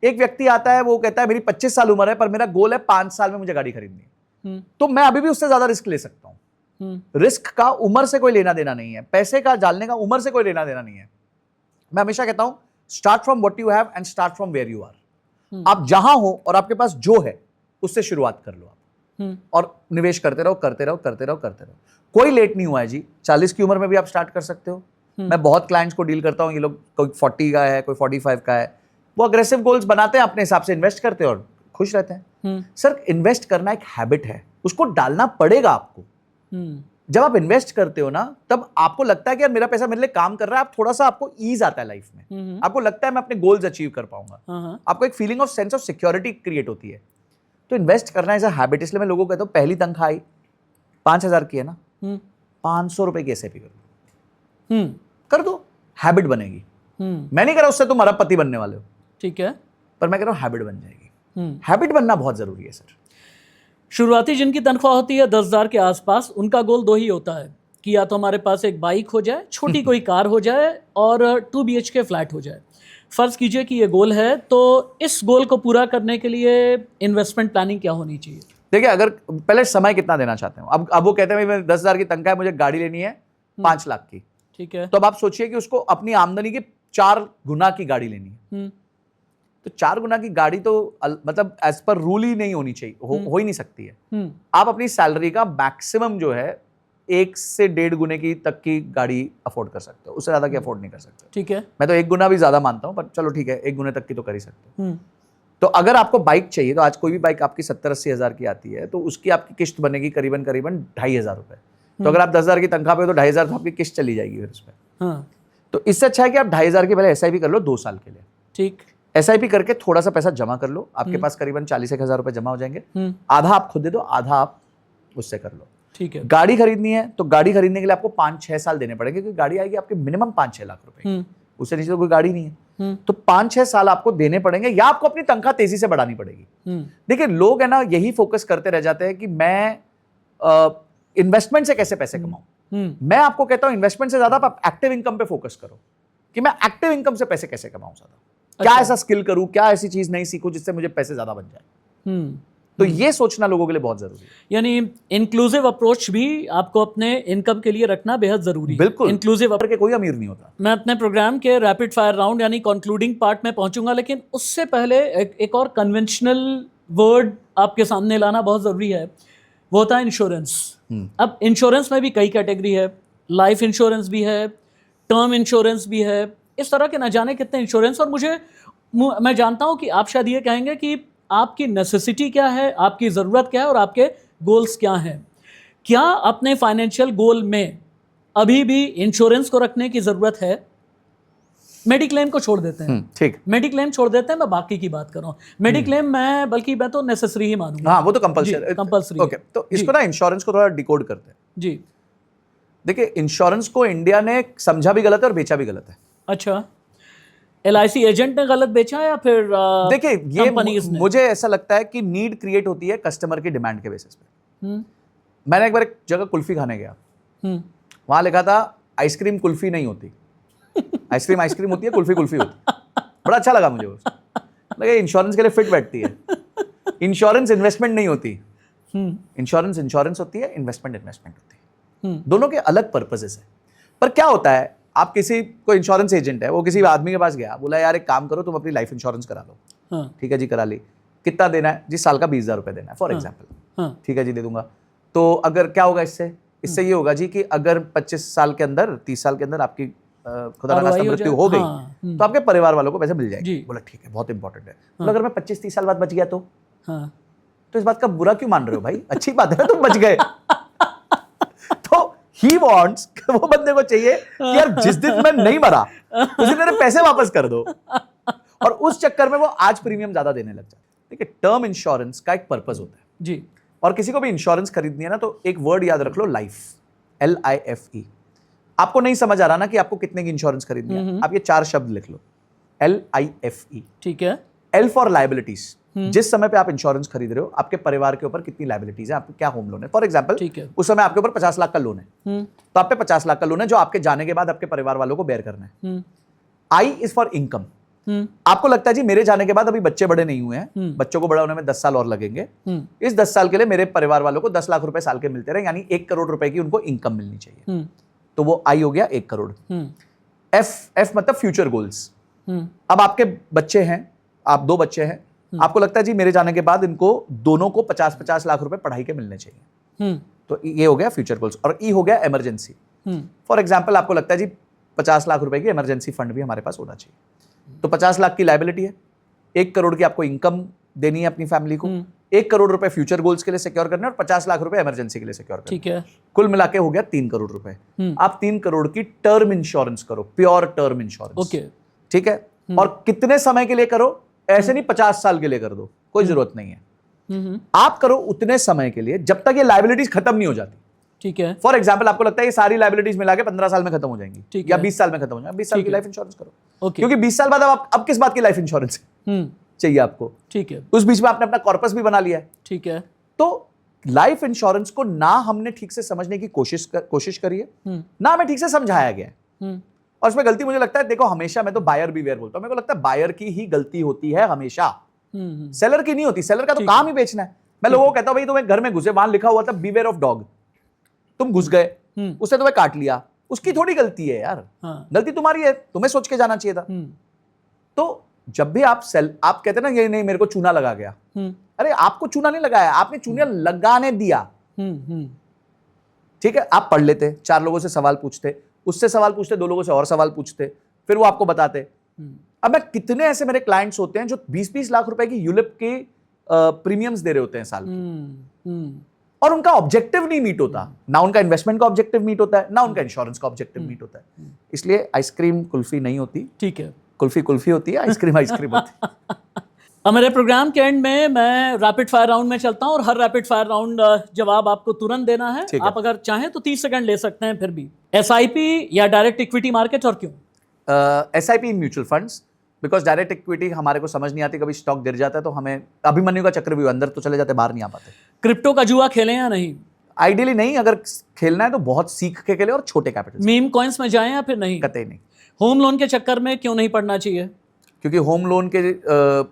एक व्यक्ति आता है, वो कहता है मेरी 25 साल उम्र है, पर मेरा गोल है 5 साल में मुझे गाड़ी खरीदनी, तो मैं अभी भी उससे ज्यादा रिस्क ले सकता हूं। रिस्क का उम्र से कोई लेना देना नहीं है, पैसे का डालने का उम्र से कोई लेना देना नहीं है। मैं हमेशा कहता हूं, start from what you have and start from where you are. आप जहां हो और आपके पास जो है उससे शुरुआत कर लो आप, और निवेश करते रहो करते रहो करते रहो करते रहो। कोई लेट नहीं हुआ है जी, 40 की उम्र में भी आप स्टार्ट कर सकते हो। मैं बहुत क्लाइंट्स को डील करता हूं, ये लोग कोई 40 का है, कोई 45 का है, वो अग्रेसिव गोल्स बनाते हैं, अपने हिसाब से इन्वेस्ट करते हैं और खुश रहते हैं। सर, इन्वेस्ट करना एक हैबिट है, उसको डालना पड़ेगा आपको। जब आप इन्वेस्ट करते हो ना, तब आपको लगता है कि यार मेरा पैसा मेरे लिए काम कर रहा है, आप थोड़ा सा आपको ईज आता है लाइफ में, आपको लगता है मैं अपने गोल्स अचीव कर पाऊंगा, आपको एक feeling of sense of security create होती है। तो इन्वेस्ट करना एज अ हैबिट। इसलिए मैं लोगों को कहता हूं, पहली तनख्वाह आई 5,000 की है ना, 500 रुपए की SIP कर दो, हैबिट बनेगी। मैं नहीं कह रहा उससे तुम अरबपति बनने वाले हो, ठीक है, पर मैं कह रहा हूं हैबिट बन जाएगी। हैबिट बनना बहुत जरूरी है सर। शुरुआती जिनकी तनख्वाह होती है 10,000 के आसपास, उनका गोल 2 ही होता है कि या तो हमारे पास एक बाइक हो जाए, छोटी कोई कार हो जाए, और 2 BHK फ्लैट हो जाए। फर्ज कीजिए कि ये गोल है, तो इस गोल को पूरा करने के लिए इन्वेस्टमेंट प्लानिंग क्या होनी चाहिए? देखिए, अगर पहले समय कितना देना चाहते हो, अब वो कहते हैं मैं 10,000 की तनख्वाह है, मुझे गाड़ी लेनी है 5 लाख की, ठीक है, तो अब आप सोचिए कि उसको अपनी आमदनी के 4 गुना की गाड़ी लेनी है। तो 4 गुना की गाड़ी तो मतलब एज पर रूल ही नहीं होनी चाहिए, हो ही नहीं सकती है। आप अपनी सैलरी का मैक्सिमम जो है 1 से 1.5 गुने की तक की गाड़ी अफोर्ड कर सकते हो, उससे ज्यादा की अफोर्ड नहीं कर सकते। ठीक है। मैं तो 1 गुना भी ज्यादा मानता हूँ, पर चलो ठीक है, 1 गुने तक की तो कर ही सकते हो। तो अगर आपको बाइक चाहिए, तो आज कोई भी बाइक आपकी 70-80 हज़ार की आती है, तो उसकी आपकी किस्त बनेगी करीबन 2,500 रुपए। तो अगर आप 10,000 की तनख्वाह पे हो तो 2,500 तो आपकी किस्त चली जाएगी फिर उसमें। हाँ। तो इससे अच्छा है कि आप 2,500 की पहले एसआईपी कर लो 2 साल के लिए। ठीक। एसआईपी करके थोड़ा सा पैसा जमा कर लो, आपके पास करीबन 40,000 रुपए जमा हो जाएंगे। आधा आप खुद दे दो, आधा आप उससे कर लो। ठीक है। गाड़ी खरीदनी है तो गाड़ी खरीदने के लिए आपको 5-6 साल देने पड़ेंगे, क्योंकि गाड़ी आएगी आपके मिनिमम 5-6 लाख रुपए, उससे नीचे तो कोई गाड़ी नहीं है। तो 5-6 साल आपको देने पड़ेंगे, या आपको अपनी तनख्वाह तेजी से बढ़ानी पड़ेगी। देखिए लोग है ना यही फोकस करते रह जाते हैं कि मैं इन्वेस्टमेंट से कैसे पैसे कमाऊं। मैं आपको कहता हूं इन्वेस्टमेंट से ज्यादा आप एक्टिव इनकम पे फोकस करो, कि मैं एक्टिव इनकम से पैसे कैसे कमाऊं ज्यादा, क्या ऐसा स्किल करूं, क्या ऐसी चीज नहीं सीखूं जिससे मुझे पैसे ज्यादा बन जाए। तो ये सोचना लोगों के लिए बहुत जरूरी है। यानी इंक्लूसिव अप्रोच भी आपको अपने इनकम के लिए रखना बेहद जरूरी है। बिल्कुल, इंक्लूसिव करके कोई अमीर नहीं होता। मैं अपने प्रोग्राम के रैपिड फायर राउंड यानी कंक्लूडिंग पार्ट में पहुंचूंगा, लेकिन उससे पहले एक और कन्वेंशनल वर्ड आपके सामने लाना बहुत ज़रूरी है, वो होता है इंश्योरेंस। अब इंश्योरेंस में भी कई कैटेगरी है, लाइफ इंश्योरेंस भी है, टर्म इंश्योरेंस भी है, इस तरह के न जाने कितने इंश्योरेंस। और मैं जानता हूं कि आप शायद ये कहेंगे कि आपकी नेसेसिटी क्या है, आपकी ज़रूरत क्या है और आपके गोल्स क्या हैं। क्या अपने फाइनेंशियल गोल में अभी भी इंश्योरेंस को रखने की ज़रूरत है? मेडिक्लेम को छोड़ देते हैं, ठीक, मेडिक्लेम छोड़ देते हैं, मैं बाकी की बात कर रहा हूँ। मेडिक्लेम मैं तो नेसेसरी ही मानूंगा। हाँ वो तो कंपल्सरी। ओके, तो इसको ना इंश्योरेंस को थोड़ा डिकोड करते हैं। जी देखिए इंश्योरेंस को इंडिया ने समझा भी गलत है और बेचा भी गलत है। अच्छा, LIC एजेंट ने गलत बेचा या फिर देखिए ये कंपनीज ने? मुझे ऐसा लगता है कि नीड क्रिएट होती है कस्टमर की डिमांड के बेसिस पे। मैंने एक बार एक जगह कुल्फी खाने गया, वहां लिखा था आइसक्रीम कुल्फी नहीं होती, आइसक्रीम आइसक्रीम होती है, कुल्फी कुल्फी होती है। बड़ा अच्छा लगा मुझे, लगे इंश्योरेंस के लिए फिट बैठती है। इंश्योरेंस इन्वेस्टमेंट नहीं होती, इंश्योरेंस इंश्योरेंस होती है, इन्वेस्टमेंट इन्वेस्टमेंट होती है। दोनों के अलग पर्पसेस है। पर क्या होता है, आप किसी को इंश्योरेंस एजेंट है, वो किसी आदमी के पास गया, बोला यार एक काम करो तुम अपनी लाइफ इंश्योरेंस करा लो। ठीक है जी, करा ली। कितना देना है जी? साल का 20,000 रुपए देना है फॉर एग्जाम्पल। ठीक है जी, दे दूंगा। तो अगर क्या होगा इससे ये होगा जी कि अगर 25 साल के अंदर 30 साल के अंदर आपकी खुदा ना खास्ता मृत्यु हो गई, तो आपके परिवार वालों को पैसे मिल जाएंगे। बोला ठीक है, बहुत इंपॉर्टेंट है। तो अगर मैं 25-30 साल बाद बच गया तो इस बात का बुरा क्यों मान रहे हो भाई? अच्छी बात है ना, तुम बच गए। तो ही वॉन्ट्स, वो बंदे को चाहिए कि यार जिस दिन मैं नहीं मरा उस दिन मेरे पैसे वापस कर दो, और उस चक्कर में वो आज प्रीमियम ज्यादा देने लग जाता है। देखिए टर्म इंश्योरेंस का एक पर्पस होता है जी, और किसी को भी इंश्योरेंस खरीदनी है ना, तो एक वर्ड याद रख लो, लाइफ, LIFE। आपको नहीं समझ आ रहा ना कि आपको कितने की इंश्योरेंस खरीदनी है, आप ये 4 शब्द लिख लो, LIFE। ठीक है। L फॉर लायबिलिटीज, जिस समय पे आप इंश्योरेंस खरीद रहे हो आपके परिवार के ऊपर कितनी लायबिलिटीज है, आपके क्या होम लोन है। फॉर एग्जांपल उस समय आपके ऊपर 50 लाख का लोन है, तो आप पे 50 लाख का लोन है जो आपके जाने के बाद आपके परिवार वालों को बेयर करना है। I is for income. आपको लगता है जी मेरे जाने के बाद अभी बच्चे बड़े नहीं हुए हैं, बच्चों को बड़ा होने में 10 साल और लगेंगे, इस 10 साल के लिए मेरे परिवार वालों को 10 लाख रुपए साल के मिलते रहे, यानी 1 करोड़ रुपए की उनको इनकम मिलनी चाहिए। तो वो I हो गया 1 करोड़। F मतलब फ्यूचर गोल्स। अब आपके बच्चे हैं, आप 2 बच्चे हैं, आपको लगता है जी मेरे जाने के बाद इनको दोनों को 50-50 लाख रुपए पढ़ाई के मिलने चाहिए, तो ये हो गया फ्यूचर गोल्स। और ई हो गया इमरजेंसी। फॉर एग्जांपल आपको लगता है जी 50 लाख रुपए की इमरजेंसी फंड भी हमारे पास होना चाहिए, तो 50 लाख की लायबिलिटी है, 1 करोड़ की आपको इनकम देनी है अपनी फैमिली को, 1 करोड़ रुपए फ्यूचर गोल्स के लिए सिक्योर करने और 50 लाख रुपए इमरजेंसी के लिए सिक्योर करने। ठीक है, कुल मिला के हो गया 3 करोड़ रुपए। आप 3 करोड़ की टर्म इंश्योरेंस करो, प्योर टर्म इंश्योरेंस। ओके, ठीक है। और कितने समय के लिए करो? ऐसे नहीं 50 साल के लिए कर दो, कोई जरूरत नहीं है। आप करो उतने समय के लिए जब तक ये लायबिलिटीज खत्म नहीं हो जाती। ठीक है। फॉर एग्जांपल आपको लगता है ये सारी लायबिलिटीज मिला के 15 साल में खत्म हो जाएंगी, या 20 साल में खत्म हो जाएंगी, 20 साल की लाइफ इंश्योरेंस करो। क्योंकि 20 साल बाद अब किस बात की लाइफ इंश्योरेंस चाहिए आपको? ठीक है। उस बीच में आपने अपना कॉर्पस भी बना लिया है। ठीक है। तो लाइफ इंश्योरेंस को ना हमने ठीक से समझने की कोशिश करी है, ना हमें ठीक से समझाया गया है। और इसमें गलती मुझे लगता है, देखो हमेशा मैं तो बायर बीवेयर बोलता हूं, मेरे को लगता है बायर की ही गलती होती है हमेशा, सेलर की नहीं होती। सेलर का तो काम ही बेचना है। मैं लोगों को कहता हूं भाई तुम्हें घर में घुसे, वहां लिखा हुआ था बीवेयर ऑफ डॉग, तुम घुस गए, उसने तुम्हें काट लिया, उसकी थोड़ी गलती है यार, गलती तुम्हारी है, तुम्हें सोच के जाना चाहिए था। तो जब भी आप कहते ना ये नहीं मेरे को चूना लगा गया, अरे आपको चूना नहीं लगाया, आपने चूना लगाने दिया। ठीक है, आप पढ़ लेते, 4 लोगों से सवाल पूछते, उससे सवाल पूछते, 2 लोगों से और सवाल पूछते, फिर वो आपको बताते। अब मैं कितने ऐसे मेरे क्लाइंट्स होते हैं जो 20-20 लाख रुपए की यूलिप के प्रीमियम्स दे रहे होते हैं साल की, और उनका ऑब्जेक्टिव नहीं मीट होता, ना उनका इन्वेस्टमेंट का ऑब्जेक्टिव मीट होता है, ना उनका इंश्योरेंस का ऑब्जेक्टिव मीट होता है। इसलिए आइसक्रीम कुल्फी नहीं होती, ठीक है, कुल्फी कुल्फी होती है, आइसक्रीम आइसक्रीम होती है। अब मेरे प्रोग्राम के एंड में मैं रैपिड फायर राउंड में चलता हूं और हर रैपिड फायर राउंड जवाब आपको तुरंत देना है। ठीक है। आप अगर चाहें तो 30 सेकंड ले सकते हैं फिर भी। एसआईपी या डायरेक्ट इक्विटी मार्केट, और क्यों? SIP in mutual funds, because direct equity हमारे को समझ नहीं आती, कभी स्टॉक गिर जाता है तो हमें अभिमन्यु का चक्रव्यूह, अंदर तो चले जाते, बाहर नहीं आ पाते। क्रिप्टो का जुआ खेलें या नहीं? आइडियली नहीं, अगर खेलना है तो बहुत सीख के खेले और छोटे कैपिटल। मीम कॉइन्स में जाएं या फिर नहीं? कतई नहीं। होम लोन के चक्कर में क्यों नहीं पड़ना चाहिए? क्योंकि होम लोन के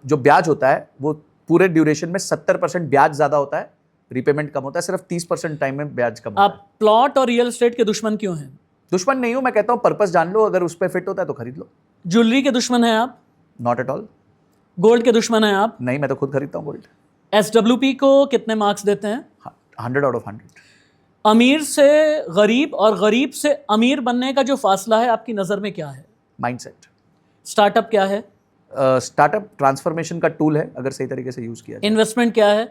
जो ब्याज होता है वो पूरे ड्यूरेशन में 70% ब्याज ज्यादा होता है, रिपेमेंट कम होता है, सिर्फ 30% टाइम में ब्याज कम होता है। आप प्लॉट और रियल एस्टेट के दुश्मन क्यों हैं? दुश्मन नहीं हूं, मैं कहता हूं पर्पस जान लो, अगर उस पर फिट होता है तो खरीद लो। ज्वेलरी के दुश्मन हैं आप? Not at all. गोल्ड के दुश्मन हैं आप? नहीं, मैं तो खुद खरीदता हूं गोल्ड। एसडब्ल्यूपी को कितने मार्क्स देते हैं? 100 आउट ऑफ 100। अमीर से गरीब और गरीब से अमीर बनने का जो फासला है आपकी नज़र में क्या है? माइंडसेट। स्टार्टअप क्या है? स्टार्टअप ट्रांसफॉर्मेशन का टूल है, अगर सही तरीके से यूज किया जाए। इन्वेस्टमेंट क्या है?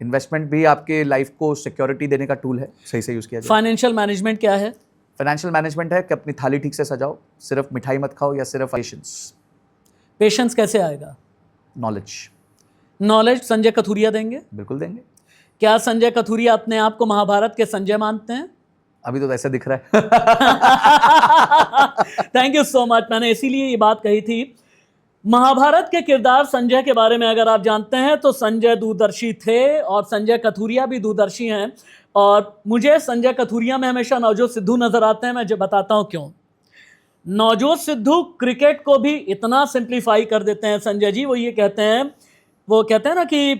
इन्वेस्टमेंट भी आपके लाइफ को सिक्योरिटी देने का टूल है, सही से यूज किया जाए। फाइनेंशियल मैनेजमेंट क्या है? फाइनेंशियल मैनेजमेंट है कि अपनी थाली ठीक से सजाओ, सिर्फ मिठाई मत खाओ, या सिर्फ पेशेंस। पेशेंस कैसे आएगा? नॉलेज। नॉलेज संजय कथुरिया देंगे? बिल्कुल देंगे। क्या संजय कथुरिया अपने आप को महाभारत के संजय मानते हैं? अभी तो ऐसा दिख रहा है। Thank you so much. मैंने इसीलिए ये बात कही थी, महाभारत के किरदार संजय के बारे में अगर आप जानते हैं तो संजय दूरदर्शी थे और संजय कथुरिया भी दूरदर्शी हैं, और मुझे संजय कथुरिया में हमेशा नवजोत सिद्धू नजर आते हैं। मैं जो बताता हूं क्यों। नवजोत सिद्धू क्रिकेट को भी इतना सिंप्लीफाई कर देते हैं संजय जी, वो कहते हैं ना कि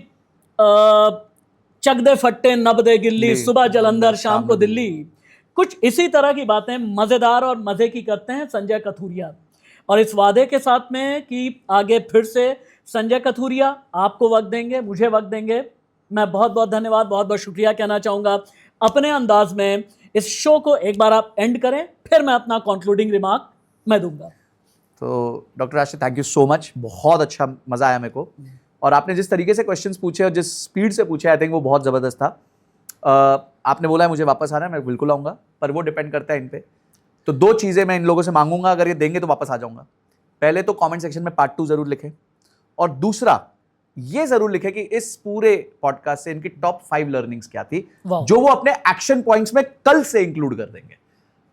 चक दे फट्टे नब दे गिल्ली, सुबह जलंधर शाम को दिल्ली। कुछ इसी तरह की बातें मजेदार और मजे की करते हैं संजय कथुरिया, और इस वादे के साथ में कि आगे फिर से संजय कथुरिया आपको वक्त देंगे, मुझे वक्त देंगे। मैं बहुत बहुत धन्यवाद, बहुत बहुत शुक्रिया कहना चाहूँगा। अपने अंदाज में इस शो को एक बार आप एंड करें, फिर मैं अपना कंक्लूडिंग रिमार्क मैं दूंगा। तो doctor Ashish, thank you so much, बहुत अच्छा मज़ा आया मेरे को, और आपने जिस तरीके से क्वेश्चंस पूछे और जिस स्पीड से पूछे, आई थिंक वो बहुत ज़बरदस्त था। आपने बोला है मुझे वापस आना है, मैं बिल्कुल आऊँगा, पर वो डिपेंड करता है इन पे। तो 2 चीज़ें मैं इन लोगों से मांगूंगा, अगर ये देंगे तो वापस आ जाऊंगा। पहले तो कमेंट सेक्शन में पार्ट 2 जरूर लिखें, और दूसरा ये जरूर लिखें कि इस पूरे पॉडकास्ट से इनकी टॉप 5 लर्निंग्स क्या थी, जो वो अपने एक्शन पॉइंट्स में कल से इंक्लूड कर देंगे।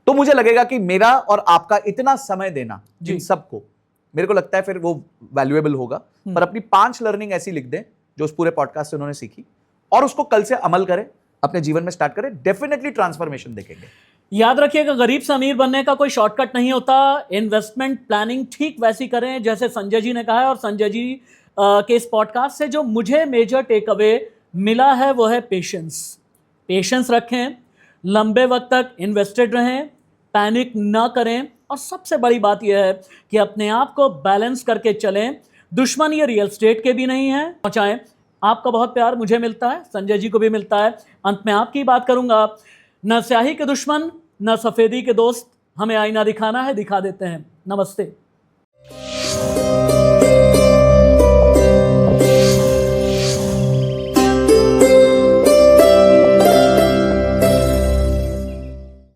तो मुझे लगेगा कि मेरा और आपका इतना समय देना इन सबको, मेरे को लगता है फिर वो वैल्यूएबल होगा। पर अपनी 5 लर्निंग ऐसी लिख दें जो उस पूरे पॉडकास्ट से उन्होंने सीखी, और उसको कल से अमल करें, अपने जीवन में स्टार्ट करें, डेफिनेटली ट्रांसफॉर्मेशन देखेंगे। याद रखिएगा, गरीब से अमीर बनने का कोई शॉर्टकट नहीं होता। इन्वेस्टमेंट प्लानिंग ठीक वैसी करें जैसे संजय जी ने कहा है, और संजय जी के इस पॉडकास्ट से जो मुझे मेजर टेक अवे मिला है वो है पेशेंस रखें, लंबे वक्त तक इन्वेस्टेड रहें, पैनिक ना करें, और सबसे बड़ी बात यह है कि अपने आप को बैलेंस करके चलें। दुश्मन ये रियल एस्टेट के भी नहीं है। पहुँचाएं। आपका बहुत प्यार मुझे मिलता है, संजय जी को भी मिलता है। अंत में आपकी बात करूंगा, न स्याही के दुश्मन न सफेदी के दोस्त, हमें आईना दिखाना है, दिखा देते हैं। नमस्ते।